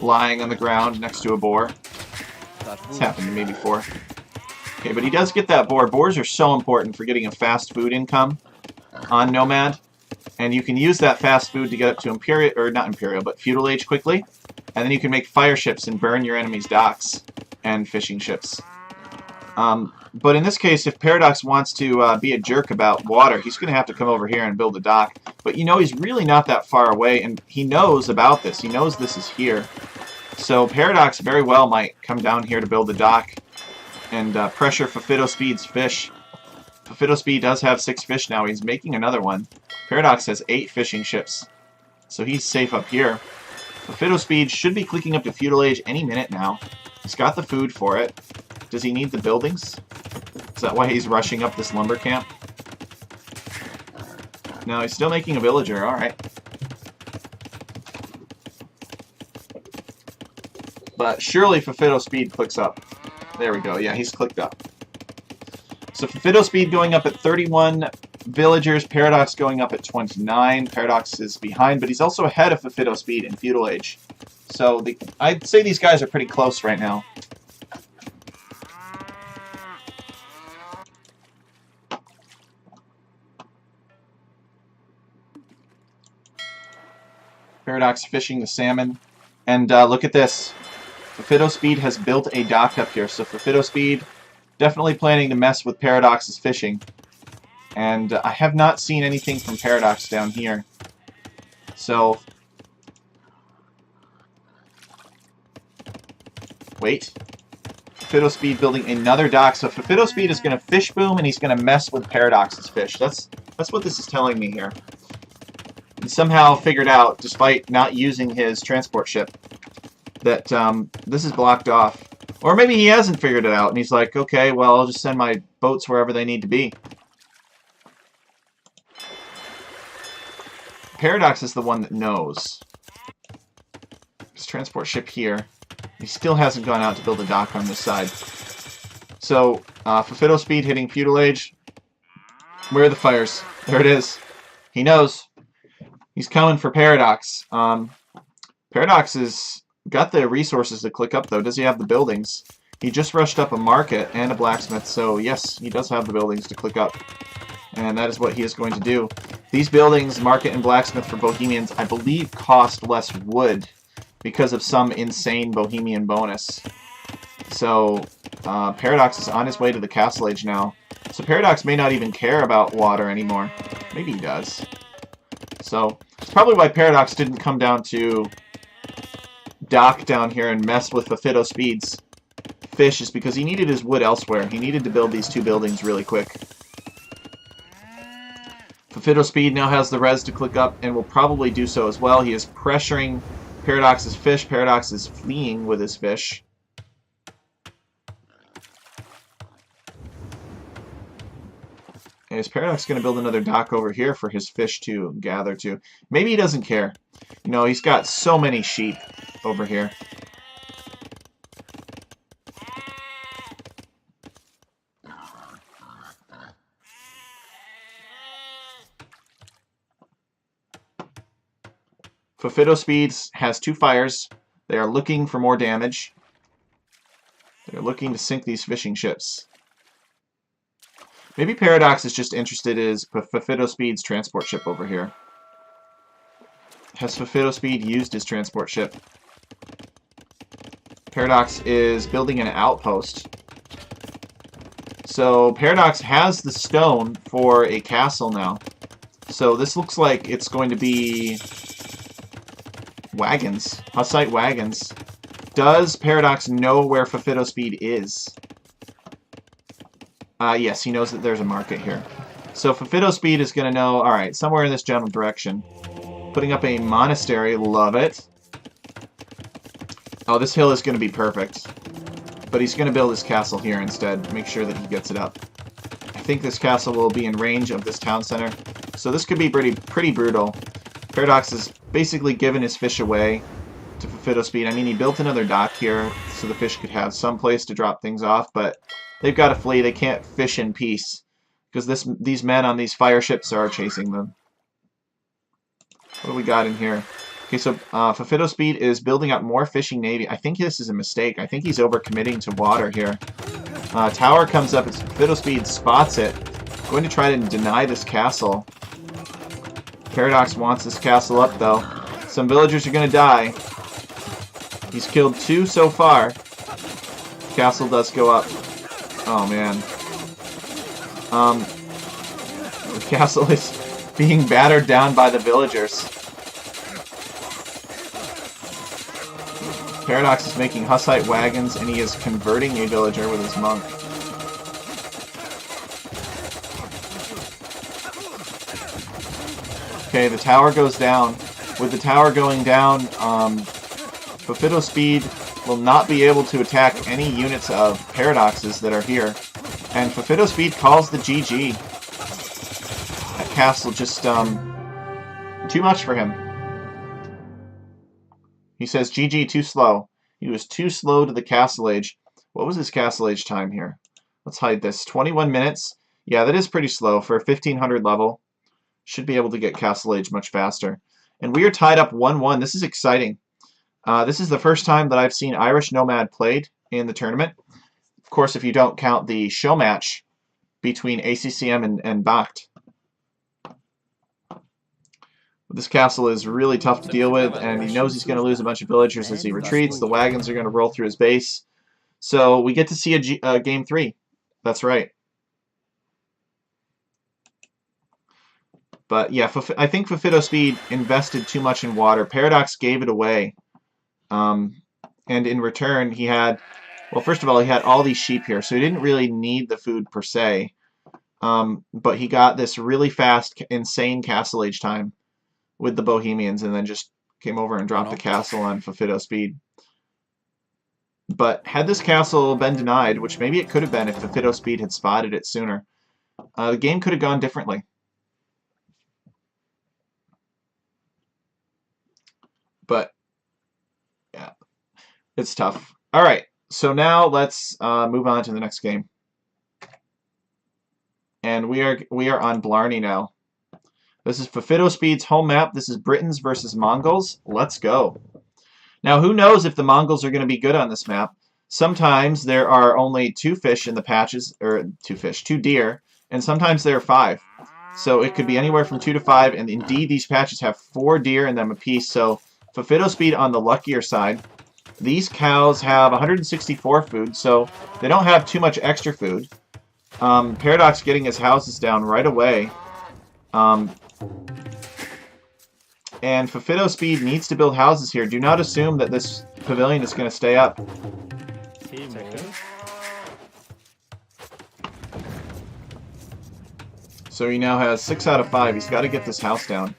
lying on the ground next to a boar. It's happened to me before. Okay, but he does get that boar. Boars are so important for getting a fast food income on Nomad. And you can use that fast food to get up to Imperial, or not Imperial, but Feudal Age quickly. And then you can make fire ships and burn your enemy's docks and fishing ships. But in this case, if Paradox wants to be a jerk about water, he's going to have to come over here and build a dock. But you know, he's really not that far away, and he knows about this. He knows this is here. So Paradox very well might come down here to build a dock and pressure FofitoSpeed's fish. FofitoSpeed does have 6 fish now. He's making another one. Paradox has 8 fishing ships. So he's safe up here. FofitoSpeed should be clicking up to Feudal Age any minute now. He's got the food for it. Does he need the buildings? Is that why he's rushing up this lumber camp? No, he's still making a villager. Alright. But surely FofitoSpeed clicks up. There we go. Yeah, he's clicked up. So FofitoSpeed going up at 31 villagers. Paradox going up at 29. Paradox is behind, but he's also ahead of FofitoSpeed in Feudal Age. So I'd say these guys are pretty close right now. Paradox fishing the salmon. And look at this. FofitoSpeed has built a dock up here. So FofitoSpeed definitely planning to mess with Paradox's fishing. And I have not seen anything from Paradox down here. So, wait. FofitoSpeed building another dock. So FofitoSpeed is going to fish boom, and he's going to mess with Paradox's fish. That's what this is telling me here. He somehow figured out, despite not using his transport ship, that this is blocked off. Or maybe he hasn't figured it out, and he's like, okay, well, I'll just send my boats wherever they need to be. Paradox is the one that knows. His transport ship here. He still hasn't gone out to build a dock on this side. So, FofitoSpeed hitting Feudal Age. Where are the fires? There it is. He knows. He's coming for Paradox. Paradox has got the resources to click up, though. Does he have the buildings? He just rushed up a market and a blacksmith, so yes, he does have the buildings to click up. And that is what he is going to do. These buildings, market and blacksmith for Bohemians, I believe cost less wood because of some insane Bohemian bonus. So, Paradox is on his way to the Castle Age now. So Paradox may not even care about water anymore. Maybe he does. So, it's probably why Paradox didn't come down to dock down here and mess with FofitoSpeed's fish, is because he needed his wood elsewhere. He needed to build these 2 buildings really quick. FofitoSpeed now has the res to click up and will probably do so as well. He is pressuring Paradox's fish. Paradox is fleeing with his fish. And is Paradox going to build another dock over here for his fish to gather to? Maybe he doesn't care. You know, he's got so many sheep over here. FofitoSpeed has 2 fires. They are looking for more damage. They're looking to sink these fishing ships. Maybe Paradox is just interested in FofitoSpeed's transport ship over here. Has FofitoSpeed used his transport ship? Paradox is building an outpost. So Paradox has the stone for a castle now. So this looks like it's going to be Wagons. Hussite wagons. Does Paradox know where FofitoSpeed is? Yes, he knows that there's a market here. So FofitoSpeed is going to know, alright, somewhere in this general direction. Putting up a monastery, love it. Oh, this hill is going to be perfect. But he's going to build his castle here instead. Make sure that he gets it up. I think this castle will be in range of this town center. So this could be pretty brutal. Paradox has basically given his fish away to FofitoSpeed. I mean, he built another dock here so the fish could have some place to drop things off, but they've got to flee. They can't fish in peace because these men on these fire ships are chasing them. What do we got in here? Okay, so FofitoSpeed is building up more fishing navy. I think this is a mistake. I think he's overcommitting to water here. Tower comes up as FofitoSpeed spots it. Going to try to deny this castle. Paradox wants this castle up, though. Some villagers are going to die. He's killed 2 so far. Castle does go up. Oh, man. The castle is being battered down by the villagers. Paradox is making Hussite wagons, and he is converting a villager with his monk. Okay, the tower goes down. With the tower going down, FofitoSpeed will not be able to attack any units of Paradoxes that are here. And FofitoSpeed calls the GG. That castle just, too much for him. He says, GG, too slow. He was too slow to the castle age. What was his castle age time here? Let's hide this. 21 minutes. Yeah, that is pretty slow for a 1500 level. Should be able to get castle age much faster. And we are tied up 1-1. This is exciting. This is the first time that I've seen Irish Nomad played in the tournament. Of course, if you don't count the show match between ACCM and Bacht. This castle is really tough to deal with, and he knows he's going to lose a bunch of villagers as he retreats. The wagons are going to roll through his base. So we get to see a game 3. That's right. But yeah, I think FofitoSpeed invested too much in water. Paradox gave it away. And in return, he had... Well, first of all, he had all these sheep here, so he didn't really need the food per se. But he got this really fast, insane castle age time with the Bohemians, and then just came over and dropped the castle on FofitoSpeed. But had this castle been denied, which maybe it could have been if FofitoSpeed had spotted it sooner, the game could have gone differently. But, yeah, it's tough. All right, so now let's move on to the next game. And we are on Blarney now. This is FofitoSpeed's home map. This is Britons versus Mongols. Let's go. Now, who knows if the Mongols are going to be good on this map? Sometimes there are only 2 fish in the patches, or 2 deer, and sometimes there are 5. So it could be anywhere from 2 to 5, and indeed these patches have 4 deer in them apiece. So FofitoSpeed on the luckier side. These cows have 164 food, so they don't have too much extra food. Paradox getting his houses down right away. And FofitoSpeed needs to build houses here. Do not assume that this pavilion is going to stay up. So he now has 6 out of 5. He's got to get this house down.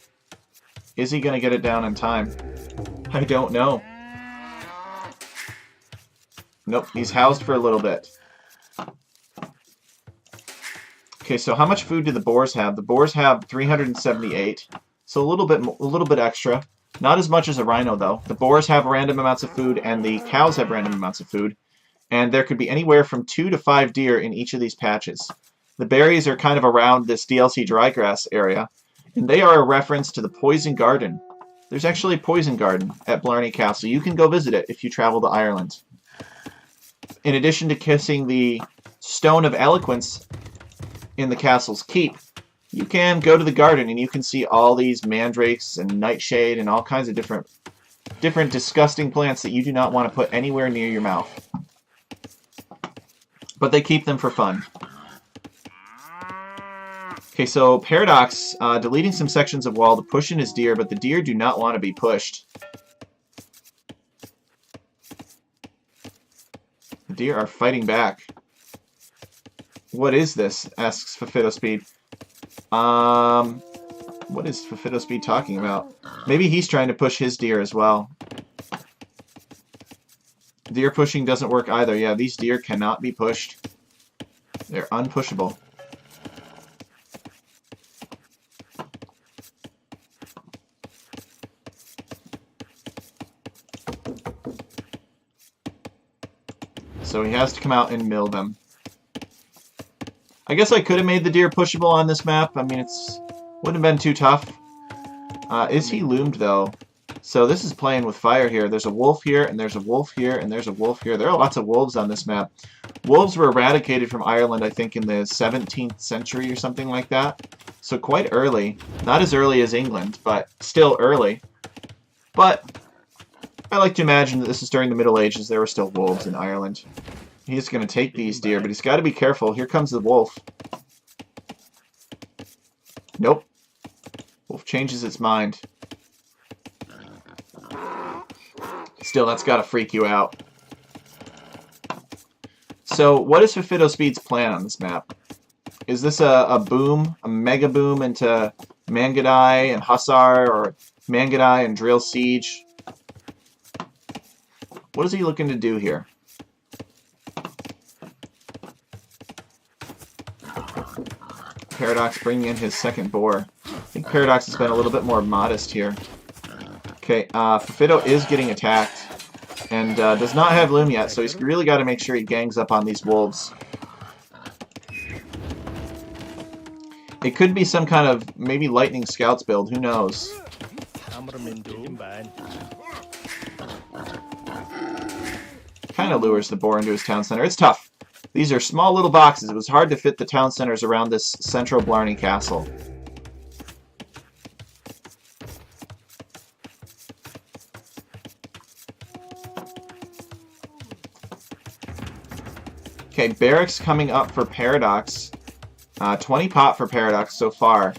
Is he going to get it down in time? I don't know. Nope, he's housed for a little bit. Okay, so how much food do the boars have? The boars have 378, so a little bit extra. Not as much as a rhino, though. The boars have random amounts of food, and the cows have random amounts of food. And there could be anywhere from 2 to 5 deer in each of these patches. The berries are kind of around this DLC drygrass area, and they are a reference to the Poison Garden. There's actually a Poison Garden at Blarney Castle. You can go visit it if you travel to Ireland. In addition to kissing the Stone of Eloquence in the castle's keep, you can go to the garden and you can see all these mandrakes and nightshade and all kinds of different disgusting plants that you do not want to put anywhere near your mouth. But they keep them for fun. Okay, so Paradox deleting some sections of wall to push in his deer, but the deer do not want to be pushed. Deer are fighting back. What is this? Asks FofitoSpeed. What is FofitoSpeed talking about? Maybe he's trying to push his deer as well. Deer pushing doesn't work either. Yeah, these deer cannot be pushed. They're unpushable. So he has to come out and mill them. I guess I could have made the deer pushable on this map. I mean, it's wouldn't have been too tough. Is he loomed, though? So this is playing with fire here. There's a wolf here, and there's a wolf here, and there's a wolf here. There are lots of wolves on this map. Wolves were eradicated from Ireland, I think, in the 17th century or something like that. So quite early. Not as early as England, but still early. But I like to imagine that this is during the Middle Ages. There were still wolves in Ireland. He's going to take these deer, but he's got to be careful. Here comes the wolf. Nope. Wolf changes its mind. Still, that's got to freak you out. So, what is FofitoSpeed's plan on this map? Is this a boom, a mega boom into Mangadai and Hussar, or Mangadai and Drill Siege? What is he looking to do here? Paradox bringing in his second boar. I think Paradox has been a little bit more modest here. Okay, Fofito is getting attacked and does not have loom yet, so he's really got to make sure he gangs up on these wolves. It could be some kind of maybe lightning scouts build, who knows? Kind of lures the boar into his town center. It's tough. These are small little boxes. It was hard to fit the town centers around this central Blarney castle. Okay, barracks coming up for Paradox. 20 pot for Paradox so far.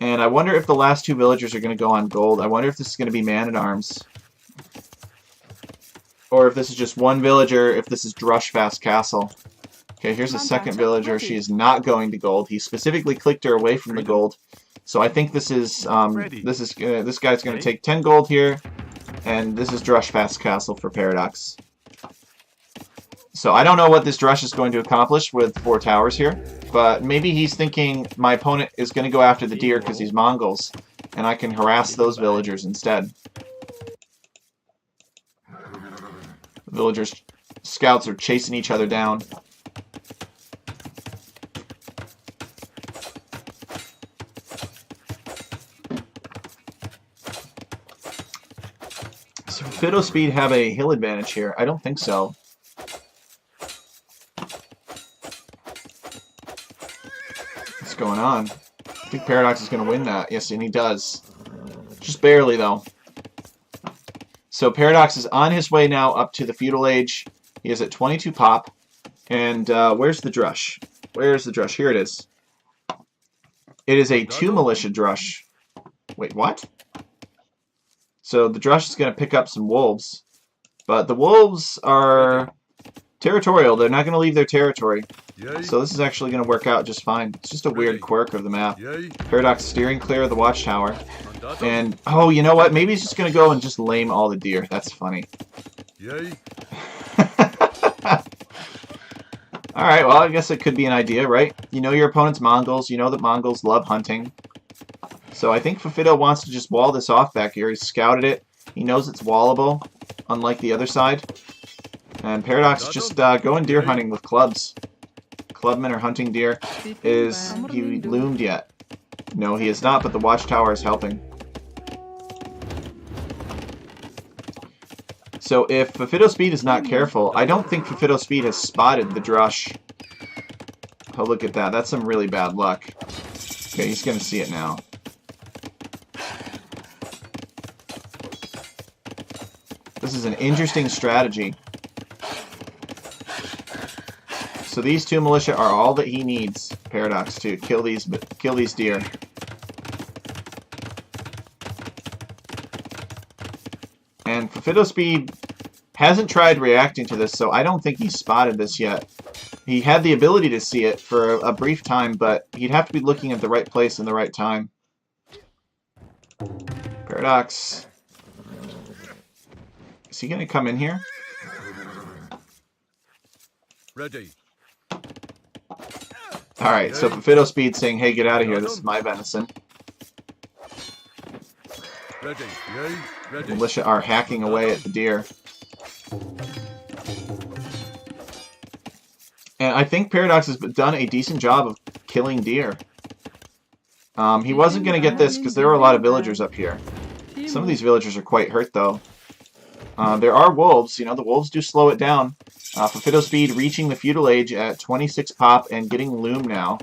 And I wonder if the last two villagers are going to go on gold. I wonder if this is going to be man-at-arms. Or if this is just one villager, if this is Drushfast Castle. Okay, here's a second villager. She is not going to gold. He specifically clicked her away from the gold. So I think this is this guy's going to take 10 gold here, and this is Drushfast Castle for Paradox. So I don't know what this Drush is going to accomplish with 4 towers here, but maybe he's thinking my opponent is going to go after the deer because he's Mongols, and I can harass those villagers instead. The villagers' scouts are chasing each other down. So FofitoSpeed have a hill advantage here? I don't think so. What's going on? I think Paradox is going to win that. Yes, and he does. Just barely, though. So Paradox is on his way now up to the Feudal Age. He is at 22 pop. And where's the Drush? Where's the Drush? Here it is. It is a 2 militia Drush. Wait, what? So the Drush is going to pick up some wolves. But the wolves are territorial. They're not going to leave their territory. So this is actually going to work out just fine. It's just a weird quirk of the map. Paradox steering clear of the watchtower. And, oh, you know what? Maybe he's just going to go and just lame all the deer. That's funny. Alright, well, I guess it could be an idea, right? You know your opponent's Mongols. You know that Mongols love hunting. So I think Fofito wants to just wall this off back here. He's scouted it. He knows it's wallable, unlike the other side. And Paradox is just going deer hunting with clubs. Clubmen are hunting deer. Is he loomed yet? No, he is not, but the watchtower is helping. So if FofitoSpeed is not careful, I don't think FofitoSpeed has spotted the Drush. Oh, look at that. That's some really bad luck. Okay, he's going to see it now. This is an interesting strategy. So these 2 militia are all that he needs, Paradox, to kill these deer. And FofitoSpeed Hasn't tried reacting to this, so I don't think he's spotted this yet. He had the ability to see it for a brief time, but he'd have to be looking at the right place in the right time. Paradox. Is he going to come in here? Ready. Alright, so FofitoSpeed saying, hey, get out of here, this is my venison. Ready. Yay. Ready. Militia are hacking away at the deer. And I think Paradox has done a decent job of killing deer. He wasn't going to get this because there were a lot of villagers up here. Some of these villagers are quite hurt, though. There are wolves. You know, the wolves do slow it down. FofitoSpeed reaching the feudal age at 26 pop and getting loom now.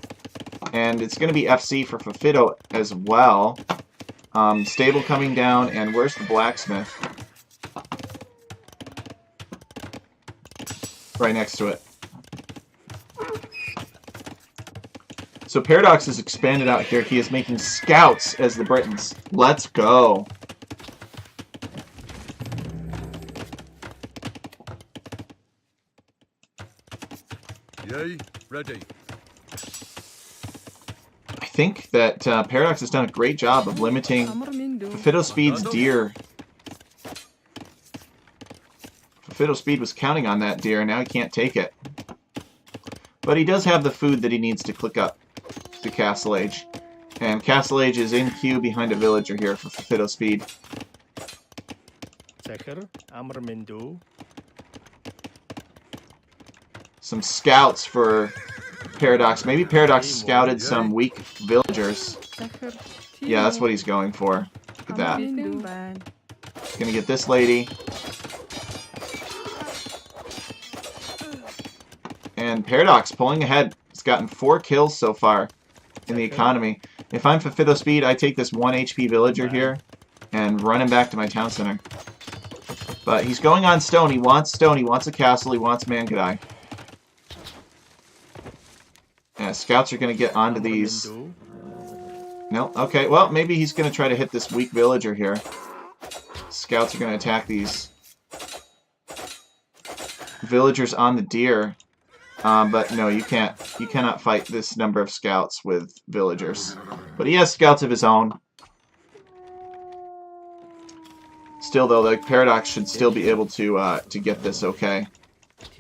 And it's going to be FC for Fofito as well. Stable coming down, and where's the blacksmith? Right next to it. So Paradox has expanded out here. He is making scouts as the Britons. Let's go. Yay. Ready. I think that Paradox has done a great job of limiting FofitoSpeed's deer. FofitoSpeed was counting on that deer, and now he can't take it. But he does have the food that he needs to click up to Castle Age. And Castle Age is in queue behind a villager here for FofitoSpeed. Some scouts for Paradox. Maybe Paradox scouted some weak villagers. Yeah, that's what he's going for. Look at that. He's gonna get this lady. And Paradox pulling ahead. He's gotten 4 kills so far in the economy. If I'm FofitoSpeed, I take this 1 HP villager here and run him back to my town center. But he's going on stone. He wants stone. He wants a castle. He wants Mangadai. Yeah, scouts are going to get onto these. No, okay. Well, maybe he's going to try to hit this weak villager here. Scouts are going to attack these villagers on the deer. But no, you can't. You cannot fight this number of scouts with villagers. But he has scouts of his own. Still, though, the Paradox should still be able to get this okay.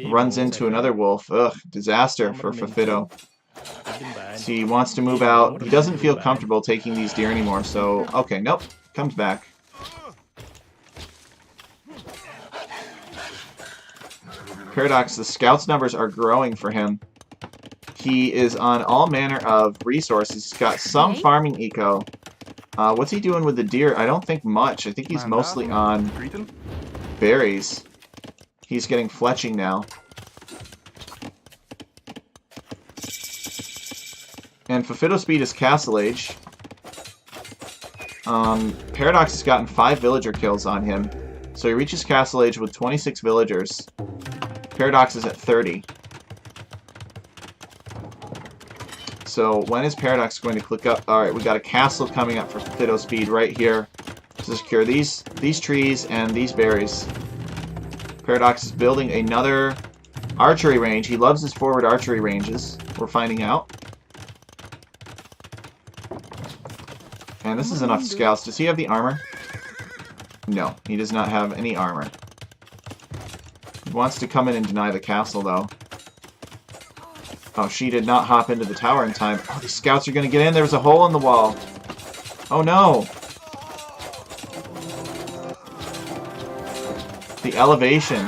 Runs into another wolf. Ugh, disaster for Fofito. So he wants to move out. He doesn't feel comfortable taking these deer anymore, so... Okay, nope. Comes back. Paradox, the scouts numbers are growing for him. He is on all manner of resources. He's got some farming eco. What's he doing with the deer? I don't think much. I think he's mostly on berries. He's getting fletching now. And FofitoSpeed is Castle Age. Paradox has gotten 5 villager kills on him. So he reaches Castle Age with 26 villagers. Paradox is at 30. So when is Paradox going to click up? Alright, we got a castle coming up for FofitoSpeed right here to secure these trees and these berries. Paradox is building another archery range. He loves his forward archery ranges. We're finding out. And this is enough scouts. Does he have the armor? No, he does not have any armor. He wants to come in and deny the castle, though. Oh, she did not hop into the tower in time. Oh, these scouts are going to get in. There's a hole in the wall. Oh, no. The elevation.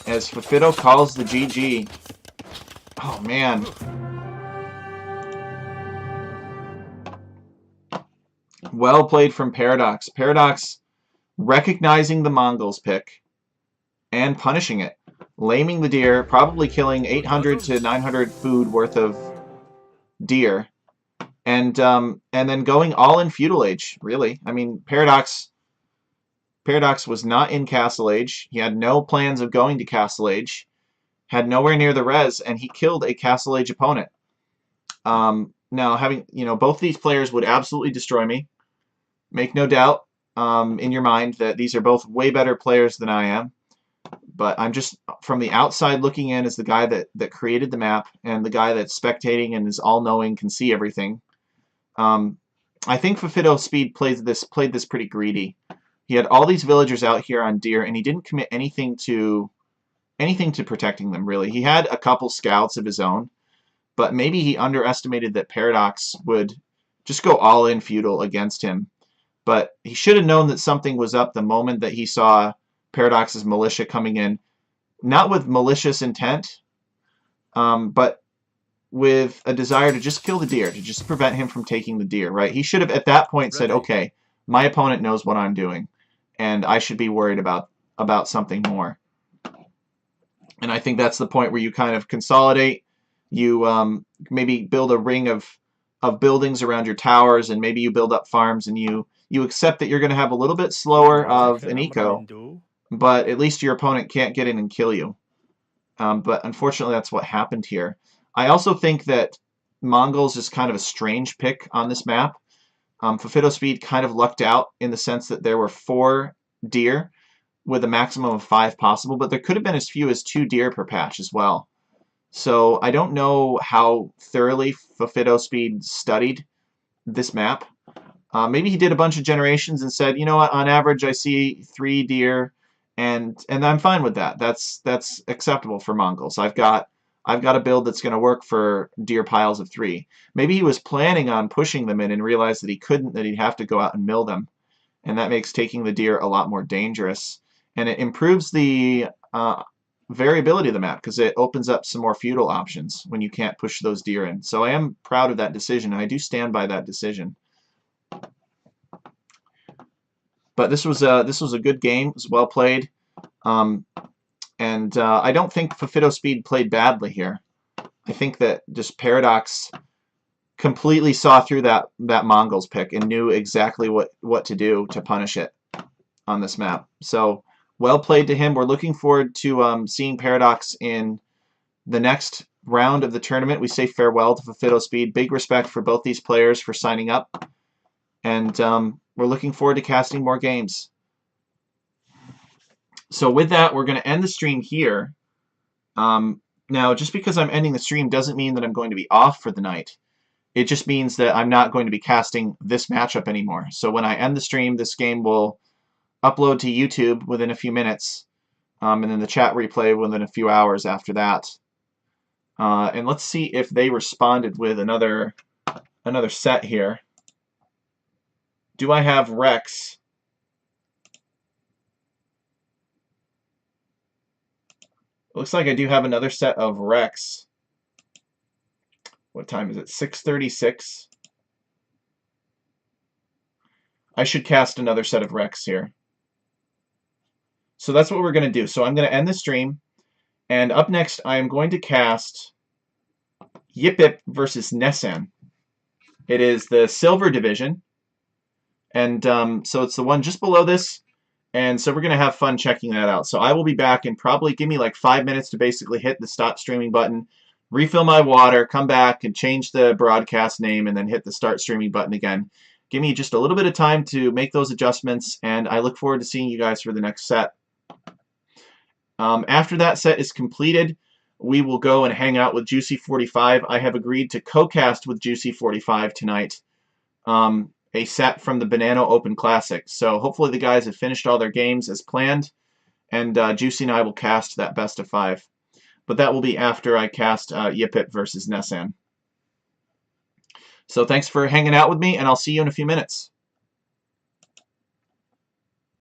As Fofito calls the GG. Oh, man. Well played from Paradox. Paradox recognizing the Mongols pick and punishing it. Laming the deer, probably killing 800 to 900 food worth of deer. And then going all in feudal age, really. I mean, Paradox was not in Castle Age. He had no plans of going to Castle Age. Had nowhere near the res, and he killed a Castle Age opponent. Now, having, both these players would absolutely destroy me. Make no doubt. in your mind that these are both way better players than I am. But I'm just from the outside looking in as the guy that created the map and the guy that's spectating and is all-knowing, can see everything. I think FofitoSpeed played this pretty greedy. He had all these villagers out here on deer, and he didn't commit anything to protecting them, really. He had a couple scouts of his own, but maybe he underestimated that Paradox would just go all in feudal against him. But he should have known that something was up the moment that he saw Paradox's militia coming in, not with malicious intent, but with a desire to just kill the deer, to just prevent him from taking the deer, right? He should have at that point said, okay, my opponent knows what I'm doing, and I should be worried about something more. And I think that's the point where you kind of consolidate. You maybe build a ring of buildings around your towers, and maybe you build up farms, and you accept that you're going to have a little bit slower of an eco, but at least your opponent can't get in and kill you. But unfortunately, that's what happened here. I also think that Mongols is kind of a strange pick on this map. FofitoSpeed kind of lucked out in the sense that there were 4 deer with a maximum of 5 possible, but there could have been as few as 2 deer per patch as well. So I don't know how thoroughly FofitoSpeed studied this map. Maybe he did a bunch of generations and said, you know what, on average I see 3 deer, and I'm fine with that. That's acceptable for Mongols. I've got a build that's going to work for deer piles of 3. Maybe he was planning on pushing them in and realized that he couldn't, that he'd have to go out and mill them, and that makes taking the deer a lot more dangerous. And it improves the variability of the map because it opens up some more feudal options when you can't push those deer in. So I am proud of that decision, and I do stand by that decision. But this was a good game. It was well played, and I don't think FofitoSpeed played badly here. I think that just Paradox completely saw through that Mongols pick and knew exactly what to do to punish it on this map. So well played to him. We're looking forward to seeing Paradox in the next round of the tournament. We say farewell to FofitoSpeed. Big respect for both these players for signing up, and we're looking forward to casting more games. So with that, we're going to end the stream here. Now, just because I'm ending the stream doesn't mean that I'm going to be off for the night. It just means that I'm not going to be casting this matchup anymore. So when I end the stream, this game will upload to YouTube within a few minutes, and then the chat replay within a few hours after that. And let's see if they responded with another set here. Do I have Rex? Looks like I do have another set of Rex. What time is it? 6:36. I should cast another set of Rex here. So that's what we're going to do. So I'm going to end the stream, and up next I am going to cast Yipip versus Nessan. It is the Silver Division, and so it's the one just below this, and so we're going to have fun checking that out. So I will be back, and probably give me like 5 minutes to basically hit the stop streaming button, refill my water, come back and change the broadcast name, and then hit the start streaming button again. Give me just a little bit of time to make those adjustments, and I look forward to seeing you guys for the next set. After that set is completed, we will go and hang out with Juicy45. I have agreed to co-cast with Juicy45 tonight, a set from the Banana Open Classic. So hopefully the guys have finished all their games as planned, and Juicy and I will cast that best of 5. But that will be after I cast Yipip versus Nessan. So thanks for hanging out with me, and I'll see you in a few minutes.